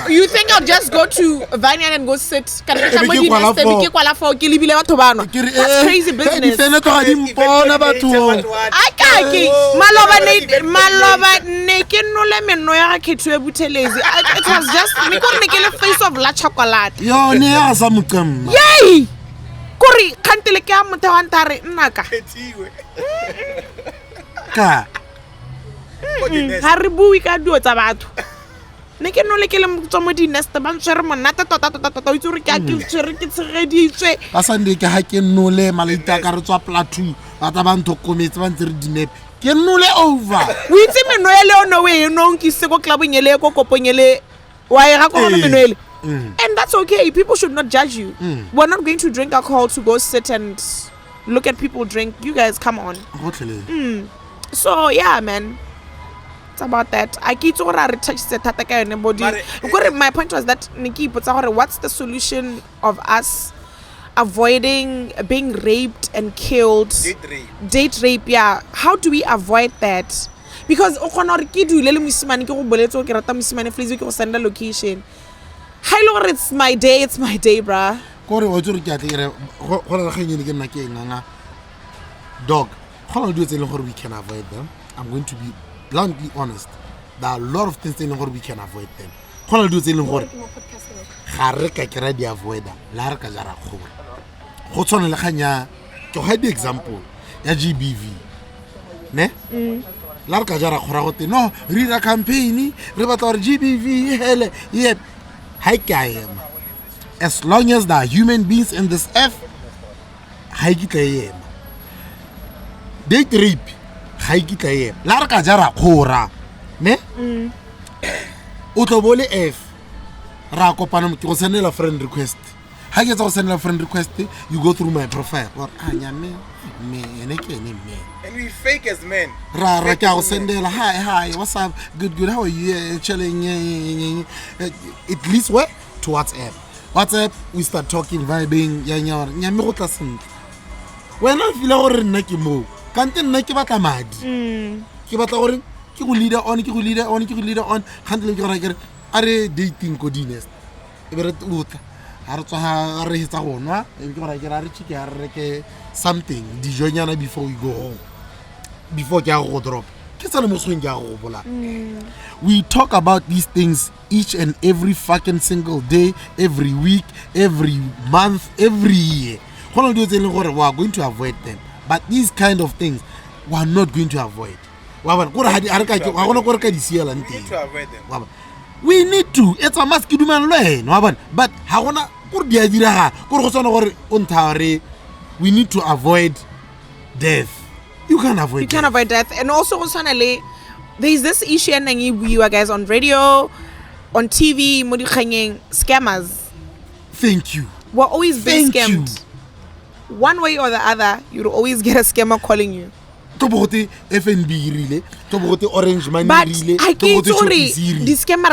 you think I'll just go to Vanya and go sit? That's crazy business. It was just face of la chocolate. Yay! Kuri kantile ke amotho wa ntare nnaka. Ka ha re bui ka dio tsa batho ne ke no le ke le motsomo di nest ba ntshwere monata tota o itse re ke a ke tsere ke tshegeditswe ka sande ke ha ke nole malaita ka re tswa plateau ba ta ba nthokometse ba ntse re dinep ke nole over o itse menoele o no we no nkise go club nyele go koponyele wa e ga go menoele and that's okay. People should not judge you. We're not going to drink alcohol to go sit and look at people drink. You guys, come on. Totally. So yeah, man. It's about that. I keep to touch the tataka and body. My point was that Nikki, but what's the solution of us avoiding being raped and killed? Date rape, yeah. How do we avoid that? Because send a location. Hi Lord, it's my day, bruh. Dog, how do we can avoid them? I'm going to be bluntly honest. There are a lot of things we can avoid them. How do you avoid them? To hide the example, GBV. Ne? No, read a campaign, about our GBV, hell, yet. Hi, am. As long as there are human beings in this earth, hi, am. Date rape, hi, am. Larka Jara Kora. Ne? Utobole F. Rako Panam to send a friend request. I get to send a friend request, you go through my profile. Or me. And we fake as men. Raka send hi, what's up? Good, how are you? Chilling. At least what? To WhatsApp. WhatsApp, we start talking, vibing, when I feel over Naki Mo, can't Naki Batamad. Kibata Kiku leader on, handling your record. Are dating codines. Something before we go home. Before you drop. We talk about these things each and every fucking single day, every week, every month, every year. We are going to avoid them. But these kind of things we are not going to avoid. We need to avoid them. We need to. It's a must. But we need to avoid death. You can't avoid death. And also, there's this issue and you guys on radio, on TV, scammers. Thank you. We're always being scammed. One way or the other, you'll always get a scammer calling you. FNB really, orange money but really. I can't sorry. This scammer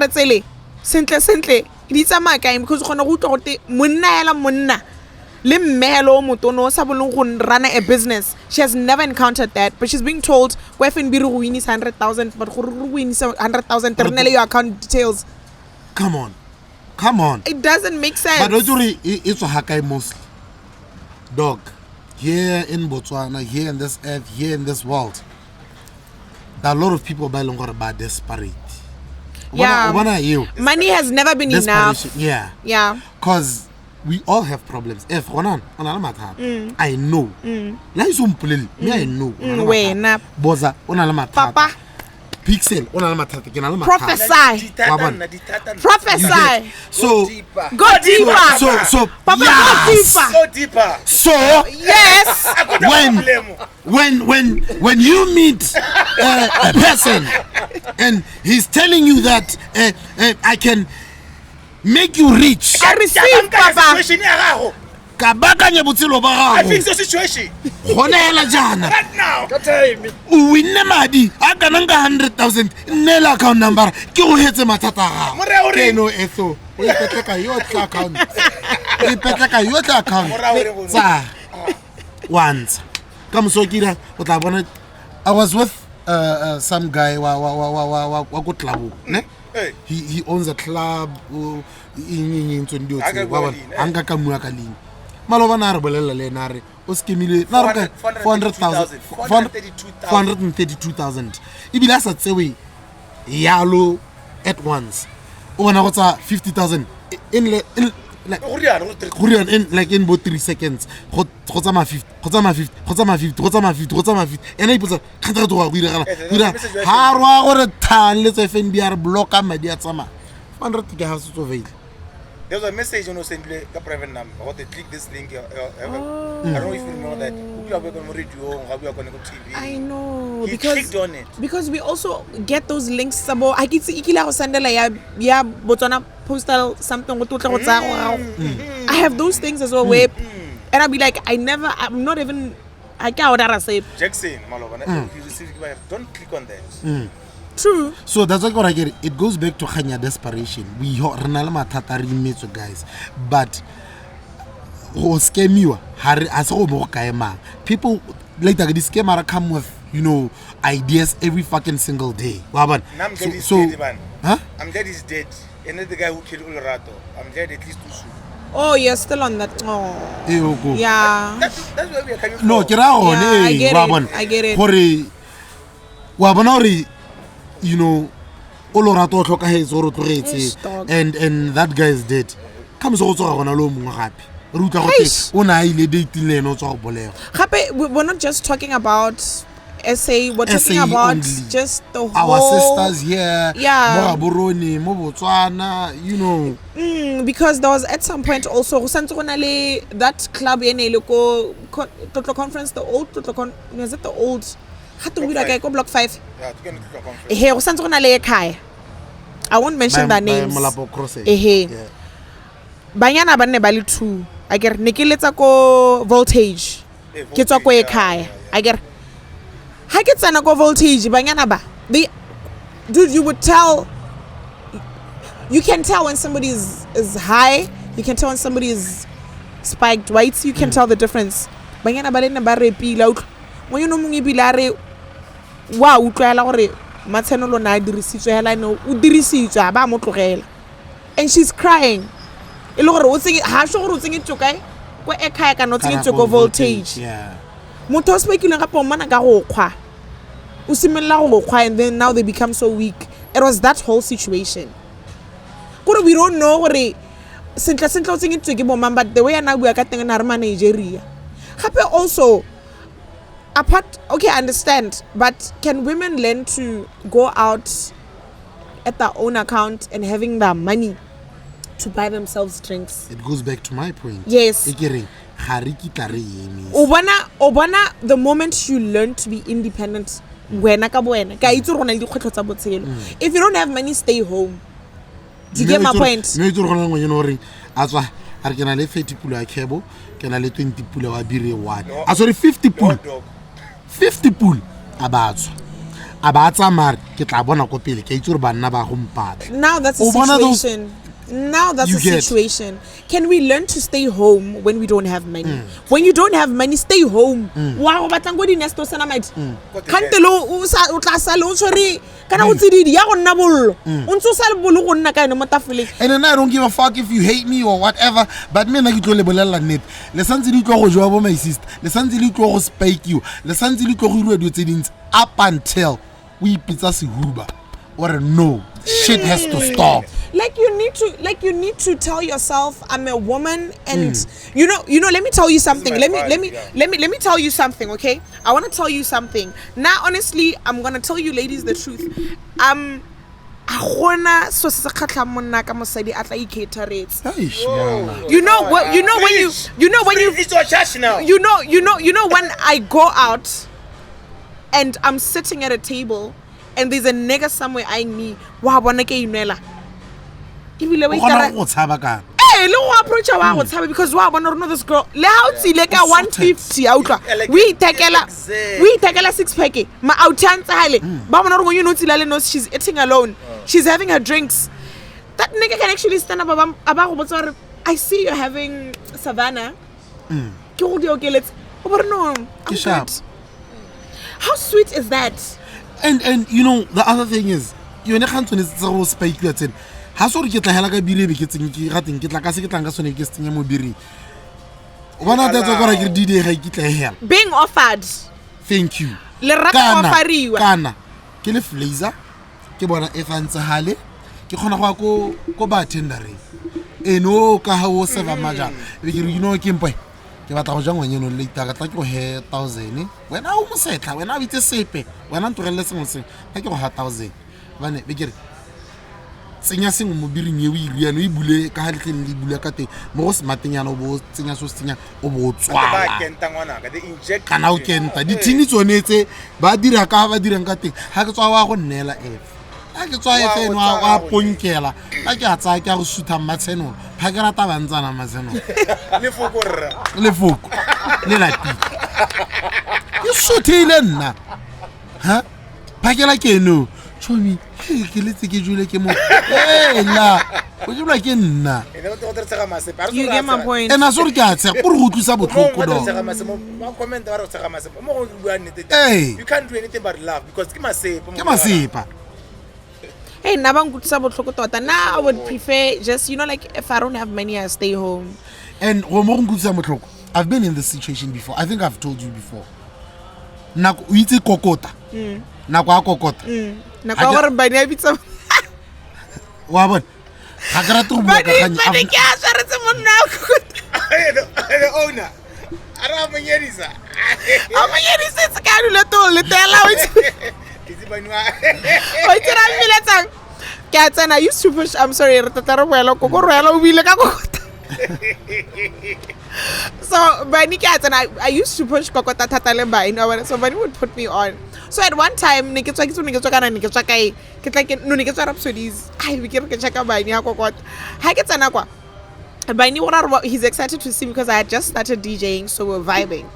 simple. It's a maka because munna. Run a business. She has never encountered that, but she's being told FNB ruin is 100,000, but ruin is 100,000. Ternally your account details. Come on. It doesn't make sense. But it's a hakai mostly. Dog. Here in Botswana, here in this earth, here in this world, there are a lot of people about desperate. Yeah. Money has never been enough. Yeah. Because we all have problems. I know. I know. BOZA, Papa. Pixel, prophesy. So go deeper. So Papa, yes. go deeper. So yes. When you meet a person and he's telling you that I can make you rich, I receive, Papa. I fix the situation right now. Win madi akananga 100,000 nela account number ke o hetse mathata ga ke no etho o ipeteka yotla account tsa once come so kira o tla bona. I was with some guy wa go club ne he owns a club in Ntsondio anga ka mua ka leng maloba na re bolela le nare o skemile na re 432,000 ibile sa tsewe yalo at once o bona go tsa 50,000 in like in about 3 seconds go tsa ma 50 ena ipotsa khantara to go ira ha rwa gore than le tse FNB ya re blocka madi a tsama 400 ke ha se tso veile. There was a message on a private number. What they click this link. I don't know if you know that. We are going to read you. We are going to go TV. I know. He clicked on it. Because we also get those links. I can see ikila sendela ya Botswana postal something. I have those things as well. And I'll be like, I'm not even I can't order a sip. Jackson, Maloba, you receive it, don't click on that. True. So that's what I get. It goes back to Kenya desperation. We renalama tatari meto guys, but who scam you? People later this scammer come with ideas every fucking single day. I'm dead is dead, man. Huh? I'm dead is dead. And the guy who killed Ulrato. I'm dead at least 2 soon. Oh, you're still on that. Oh. Yeah. That's where we are coming from. No, I get it. Olorato tlhokahetsa gore tlogetse and that guy is dead. Come so go gona lo mongwe gape. Re utlwa gote o na ile date le eno tswa go bolela. Gape we're not just talking about SA, we're talking about only. Just the whole our sisters here. Yeah. Mo Gaborone, mo Botswana, because there was at some point also that club Totlo conference, the old Totlo is it the old go block 5. Yeah, I won't mention their names. Banyana ba ne ba le 2. I get nikiletsa ko voltage. Ke tswa ko ekhaya. I get ha ke tsena ko voltage banyana ba. Dude, you can tell when somebody is high, you can tell when somebody is spiked, right? So you can tell the difference. Banyana ba le ne ba repila utlo. Mo yo no mongwe bilare wa utlwela gore matsenolo na dirisitswe hela no o dirisitswe ba mo tlogela. And she's crying. E le gore o tsenge ha sho gore o tsenge tsokae ko ekhaya ka no tsenge tsoko voltage. Yeah. Motho o spekuleng ga pomana ka go khwa. O simella go khwa and then now they become so weak. It was that whole situation. Gore we don't know gore sentle o tsenge tsoke bo mama but the way ana bua ka teng na re ma Nigeria. Gape also okay, I understand, but can women learn to go out at their own account and having their money to buy themselves drinks? It goes back to my point. Yes. Obana, the moment you learn to be independent, if you don't have money, stay home. Do you get my point? I can only 30 pula a cable, can only 20 pula a beer one. Sorry, 50 pool. 50 pool. About Samar, Ketabona Copil, Keturban Naba home part. Now that's a situation. Now that's a situation. Can we learn to stay home when we don't have money? When you don't have money, stay home. Wow, but I'm going next to Sanamite. Cantelo, Utlasalo, sorry. Can I see the Yagonabul? And then I don't give a fuck if you hate me or whatever, but me, I told you, net. Listen to you, my sister. Listen to you, spike you. Listen to you, up until we pizza Huba. Or no, shit has to stop. Like you need to tell yourself, I'm a woman, and you know. Let me tell you something. Let me tell you something, okay? I want to tell you something. Now, honestly, I'm gonna tell you, ladies, the truth. It's your church now. You know when I go out and I'm sitting at a table and there's a nigga somewhere eyeing me, wa bona ke inela. Ibile we tara. Eh, lo approach wa go tsaba because wa bona rona this girl. Le ha o tsile ka 150 a utlwa. We takela 6 pack. Ma out chance hale. Ba bona rona you know tsila le no she's eating alone. She's having her drinks. That nigga can actually stand up aba go botsa. I see you're having Savannah. Ke go di okeletse. O bona no. I'm good. How sweet is that? And you know the other thing is you ne khantso ne tsa spike you tsen ha so re ke tla hela ka bire be ke tseng ke rateng ke tla ka se ke tlang ka sone ke tsenya mo bire o bona that go ra ke di ga ke tla hela being offered. Thank you Le rata offeriwa kana ke le Flazer ke bona e fantse hale ke khona go ko bartendering eno ka ha o serve maja be ke you know ke mpa ke batla go ja ngwanyeno le ita ka tla ke go he 1000 wena o mo setla wena o itse sepe wena ntogelle sengwe se ka ke go ha 1000 bane be ke re tsenya sengwe mo biring ye o iriano e bule ka ha le tleng le bule ka teng mo go smartnyana o bo tsenya so tsenya o bo tswala ba kenta ngwana ka the inject kana o kenta di thini tsonetse ba dira ka ba dirang ka teng ha ke tswa wa go nnela a ke tswa e no a ponkela a ke a tsaya ke go sutha matsheno pha ke rata bantsana matsheno le foko le lati You suthile nna. Ha? Phakela ke no. Chomi, ke letse ke jule ke mo. La. O jula ke nna. You get my point. And asore ke a tse go re go tlusa botlhoko do. Hey. You can't do anything but laugh because Ke masepa. Hey, now I would prefer just, you know, like if I don't have money, I stay home. And I've been in this situation before. I think I've told you before. Nako itse kokota. Nako a kokota. Nako gore bani a bitsa. Wa bona. Ga ka rata go bua ka kgang. Bani ke a tshwaretse monna kokota. The owner. Ara manyedisa. Amanyedisa se ka dula to le tela o itse bani wa. O itse ra miletsa. Ke a tsena used to push. I'm sorry, re tatara boela go roela o bile ka kokota. So Bani cats and I used to push Kokota Tataleba, you know, so Bani would put me on. So at one time, I check up Rhapsodies. I became a check out by Niakot. Haketanaqua. Bani, he's excited to see because I had just started DJing, so we're vibing.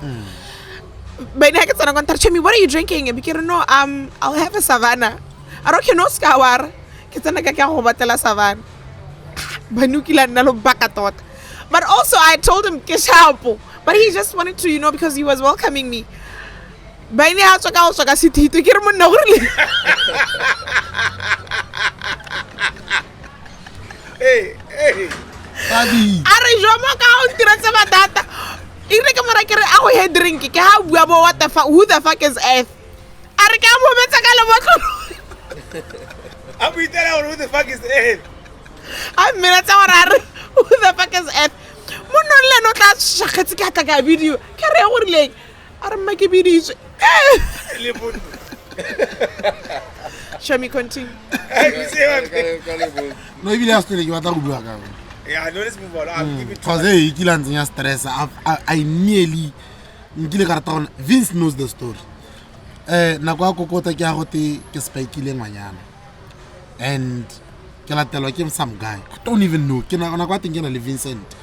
Bani Haketanaqua touch me, what are you drinking? Because no, I'll have a savannah. I don't know Skawar. Ketanaka Hobatela Savan. Banukila Nalo Bakatot. But also, I told him, but he just wanted to, you know, because he was welcoming me. Baini Hachaka City to get him no really. Hey. Babi. I drinking. What the fuck? Who the fuck is F? Who the fuck is F? I'm who the fuck is F? Monole no tla shaketse ka tla ka video. Ke re go rileng. Are make videos. Show me continue. No ibile a stele ke batla go bua ka. Yeah, no, let's move on. I'll give it to Cause hey, ke lantse ya stress. I nearly ngile ka rata gona. Vince knows the story. Nako a kokota ke a gote ke spikeile ngwanyana. And ke latelwa ke some guy. I don't even know. Ke na go atingena le Vincent.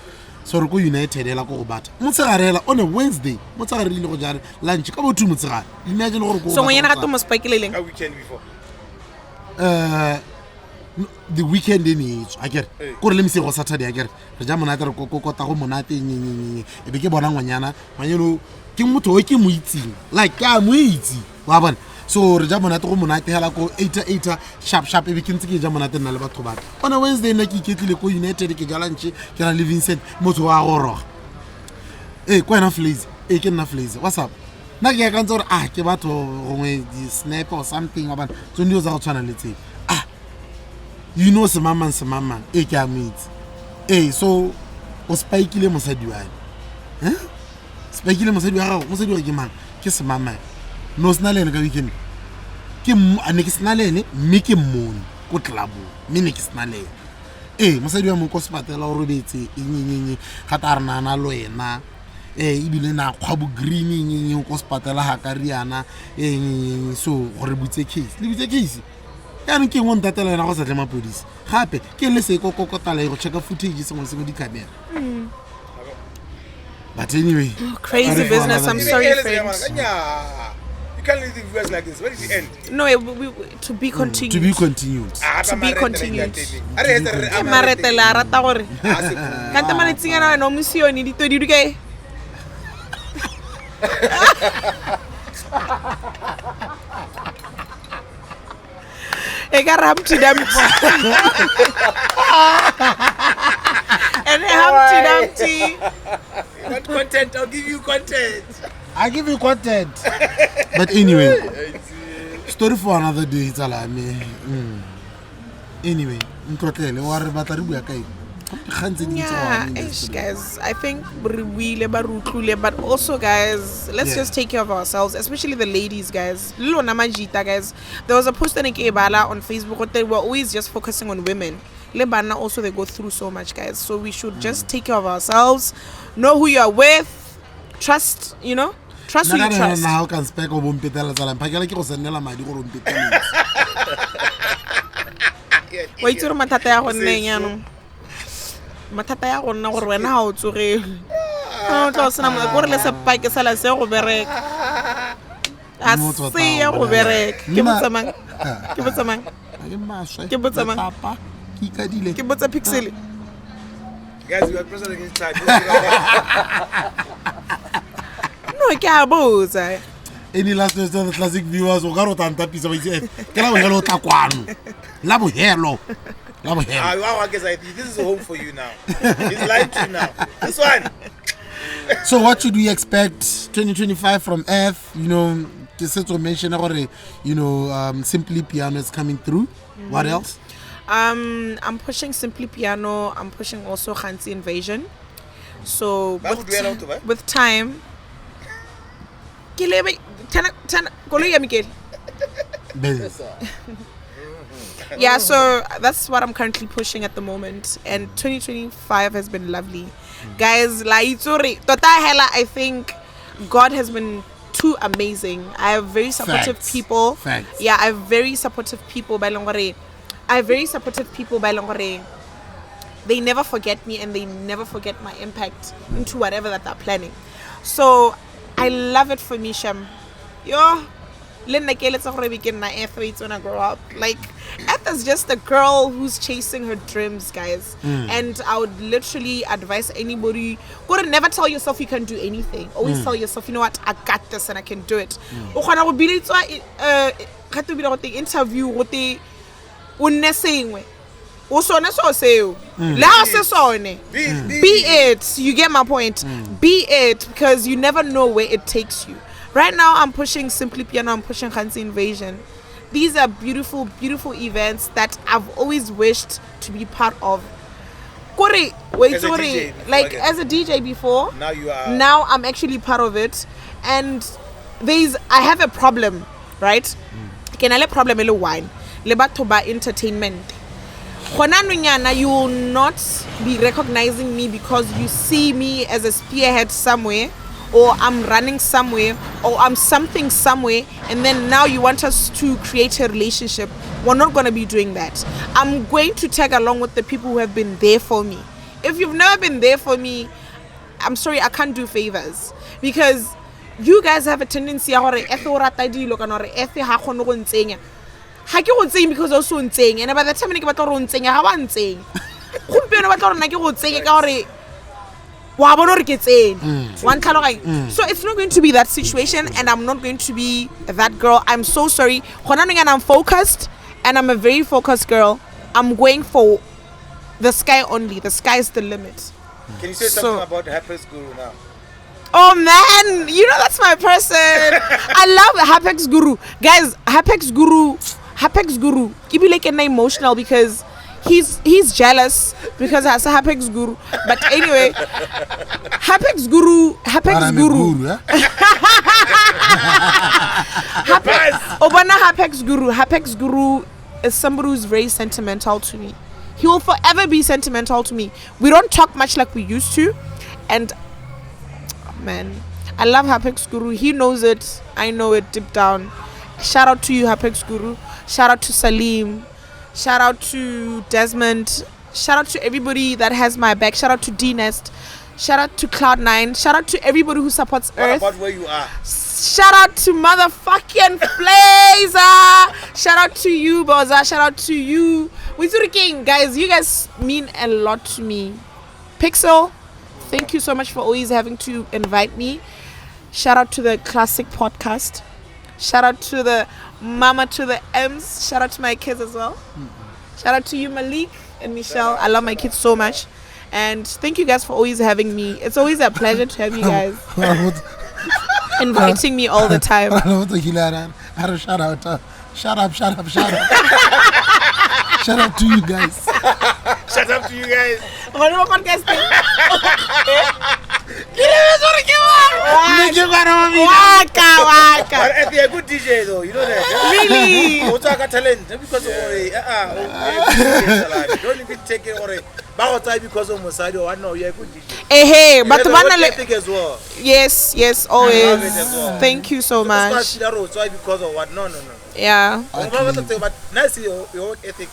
So re go United ela go bata. Motsegarela on a Wednesday. Motsegare ile go jare lunch ka bothu motsegare. Imagine gore go. So ngwana ga to mo spikeileng. a weekend before. The weekend in each. I get. Go re le mse go Saturday I get. Re ja monate re kokota go monate nyenyenye. E be ke bona ngwanyana. Manyelo ke motho o ke mo itsing. Like ka mo itsi. Wa bona. So re ja monate go monate hela go 8 sharp e be ke ntse ke ja monate nna le batho ba. On a Wednesday nna ke iketlile go United ke ja lunch ke na le Vincent motho wa goroga. Kwa na Flazer. Ke nna Flazer. What's up? Na ke ka ntse gore ke batho gongwe di snap or something about so ndio za go tshwana le tse. You know semama ke a meet. So o spikeile mosadi wa. Spikeile mosadi wa gago, mosadi wa ke mang? Ke semama. No snalene ka weekend. Ke ane ke snalene, me ke mmone ko club. Me ne ke snalene. Mosadi wa mo ko spatela o robetse nyenyenye ga ta rena na lo ena. Ibile na khwabu green nyenyenye ko spatela ha ka riana. So gore butse case. Le butse case. Ya re ke ngwe ntatela ena go sa tlema police. Gape ke le se kokotala go check footage se mo se go di camera. But anyway, crazy business. I'm sorry, friends. You can't leave the viewers like this. Where is the end? No, to be continued. To be continued. To be continued. Maretela rata gore. Kanta manetsinga na no musioni di to di ke. Ega Humpty Dumpty. And Humpty Dumpty. You want content? I'll give you content. I give you content. But anyway, story for another day. It's all I mean. Anyway, yeah, guys, I think but also guys, let's just take care of ourselves, especially the ladies, guys. Guys, there was a post on Facebook. They were always just focusing on women. Lebana also, they go through so much, guys. So we should just take care of ourselves, know who you are with, trust, you know, trust who you trust. How can spec or wait till matata ya gonna matata ya gonna gore wena ha o tsore I don't know. I'm like, what is a bike? It's like go berek. I see you go berek. Give it some. Give it some. Give it some. Give it a pixel. Guys, we are pressing against time. No, I can't BOZA. Any last words to the classic viewers? We got to tap piece of it. Can I hello Takwan? Labo hello. Labo hello. This is home for you now. It's live to you now. This one. So what should we expect 2025 from F? You know, just to mention Simply Piano is coming through. What else? I'm pushing Simply Piano. I'm pushing also Khansi Invasion. So with time. Yeah, so that's what I'm currently pushing at the moment, and 2025 has been lovely, guys. I think God has been too amazing. I have very supportive people. Facts. Yeah, I have very supportive people by Longore. They never forget me, and they never forget my impact into whatever that they're planning. So I love it for me, Shem. Yo, let's when I grow up. Like, Etha's just a girl who's chasing her dreams, guys. And I would literally advise anybody, go to never tell yourself you can do anything. Always tell yourself, you know what, I got this and I can do it. Interview what they be it, you get my point. Be it, because you never know where it takes you. Right now I'm pushing Simply Piano, I'm pushing Khansi Invasion. These are beautiful, beautiful events that I've always wished to be part of. As a DJ before, now I'm actually part of it. And I have a problem, right? Can I let problem wine? Lebatoba entertainment. You will not be recognizing me because you see me as a spearhead somewhere, or I'm running somewhere, or I'm something somewhere, and then now you want us to create a relationship. We're not going to be doing that. I'm going to tag along with the people who have been there for me. If you've never been there for me, I'm sorry, I can't do favors, because you guys have a tendency because also and by the time I so it's not going to be that situation, and I'm not going to be that girl. I'm so sorry. I'm focused, and I'm a very focused girl. I'm going for the sky only. The sky is the limit. Can you say something about Hapex Guru now? Oh man, you know that's my person. I love Hapex Guru. Guys, Hapex Guru, keep you like an emotional because he's jealous because has a Hapex Guru. But anyway, Hapex Guru. Hapex Guru is somebody who's very sentimental to me. He will forever be sentimental to me. We don't talk much like we used to, and man, I love Hapex Guru. He knows it. I know it deep down. Shout out to you, Hapex Guru. Shout out to Salim. Shout out to Desmond. Shout out to everybody that has my back. Shout out to D-Nest. Shout out to Cloud9. Shout out to everybody who supports Earth. What about where you are? Shout out to motherfucking Flazer. Shout out to you, BOZA. Shout out to you. Wizuri King. Guys, you guys mean a lot to me. Pixel, thank you so much for always having to invite me. Shout out to the Classic Podcast. Shout out to the Mama to the M's. Shout out to my kids as well. Shout out to you, Malik and Michelle. I love my kids so much. And thank you guys for always having me. It's always a pleasure to have you guys inviting me all the time. Shut up. Shout out to you guys. Shout out to you guys. But you're a good DJ though, you know that. Really? You got talent because of don't even take it or because of Mosadio. I know you're a good DJ. Hey, but as well. Yes, always. Well. Thank you so much. Because of what? No. Yeah. But nice your work ethic.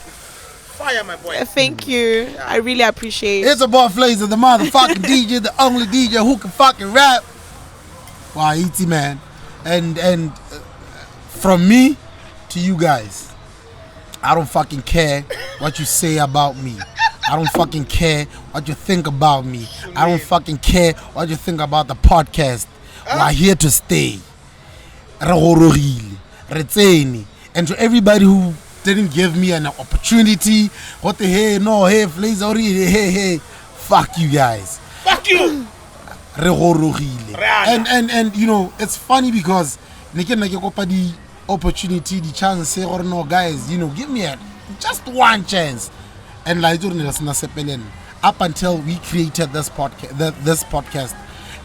fire, my boy. Thank you. I really appreciate it. It's about Flazer, the motherfucking DJ, the only DJ who can fucking rap. Wow, E.T. man. And from me to you guys, I don't fucking care what you say about me. I don't fucking care what you think about me. I don't fucking care what you think about the podcast. We're here to stay. And to everybody who didn't give me an opportunity, what the hell, no, hey, Flazer, hey, fuck you guys. Fuck you. And you know, it's funny because the opportunity, the chance, say, or no, guys, you know, give me just one chance. And like up until we created this podcast,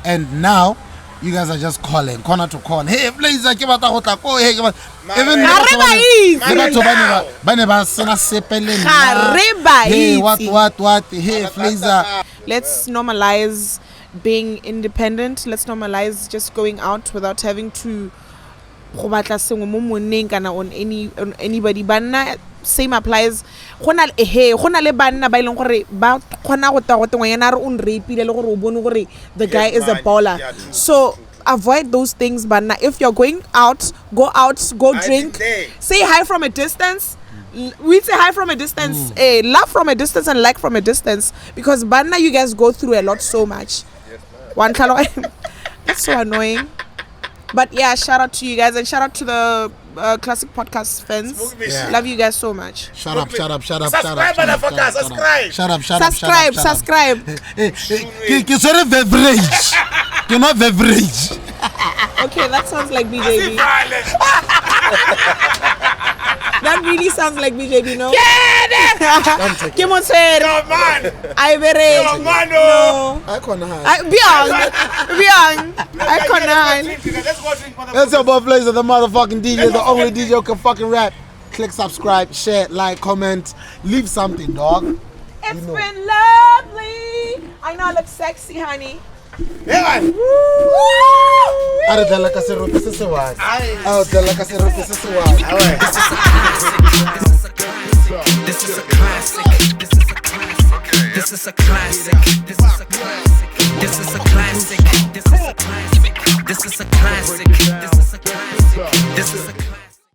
and now you guys are just calling corner to corner. Hey, Flazer, give us a go. Hey, even hey, what? Hey, Flazer. Let's normalize being independent. Let's normalize just going out without having to on anybody. Banna same applies. The guy is a baller. So avoid those things, banna. If you're going out, go drink. Say hi from a distance. We say hi from a distance, love from a distance and like from a distance, because banna, you guys go through a lot so much. That's so annoying. But yeah, shout out to you guys and shout out to the Classic Podcast fans. Yeah. Love you guys so much. Shut up. Subscribe, motherfucker. Subscribe. You're not beverage. Okay, that sounds like BJB. That really sounds like BJB, no? Come on, sir. No, man. I very. No, man, no. I can't hide. I can't hide. Let's go drink, motherfucker. That's about Flazer, the motherfucking DJ, the only DJ who can fucking rap. Click subscribe, share, like, comment, leave something, dog. It's been lovely. I know I look sexy, honey. Yeah, man. This is a classic. This is a classic. This is a classic. This is a classic. This is a classic. This is a classic. This is a classic. This is a classic.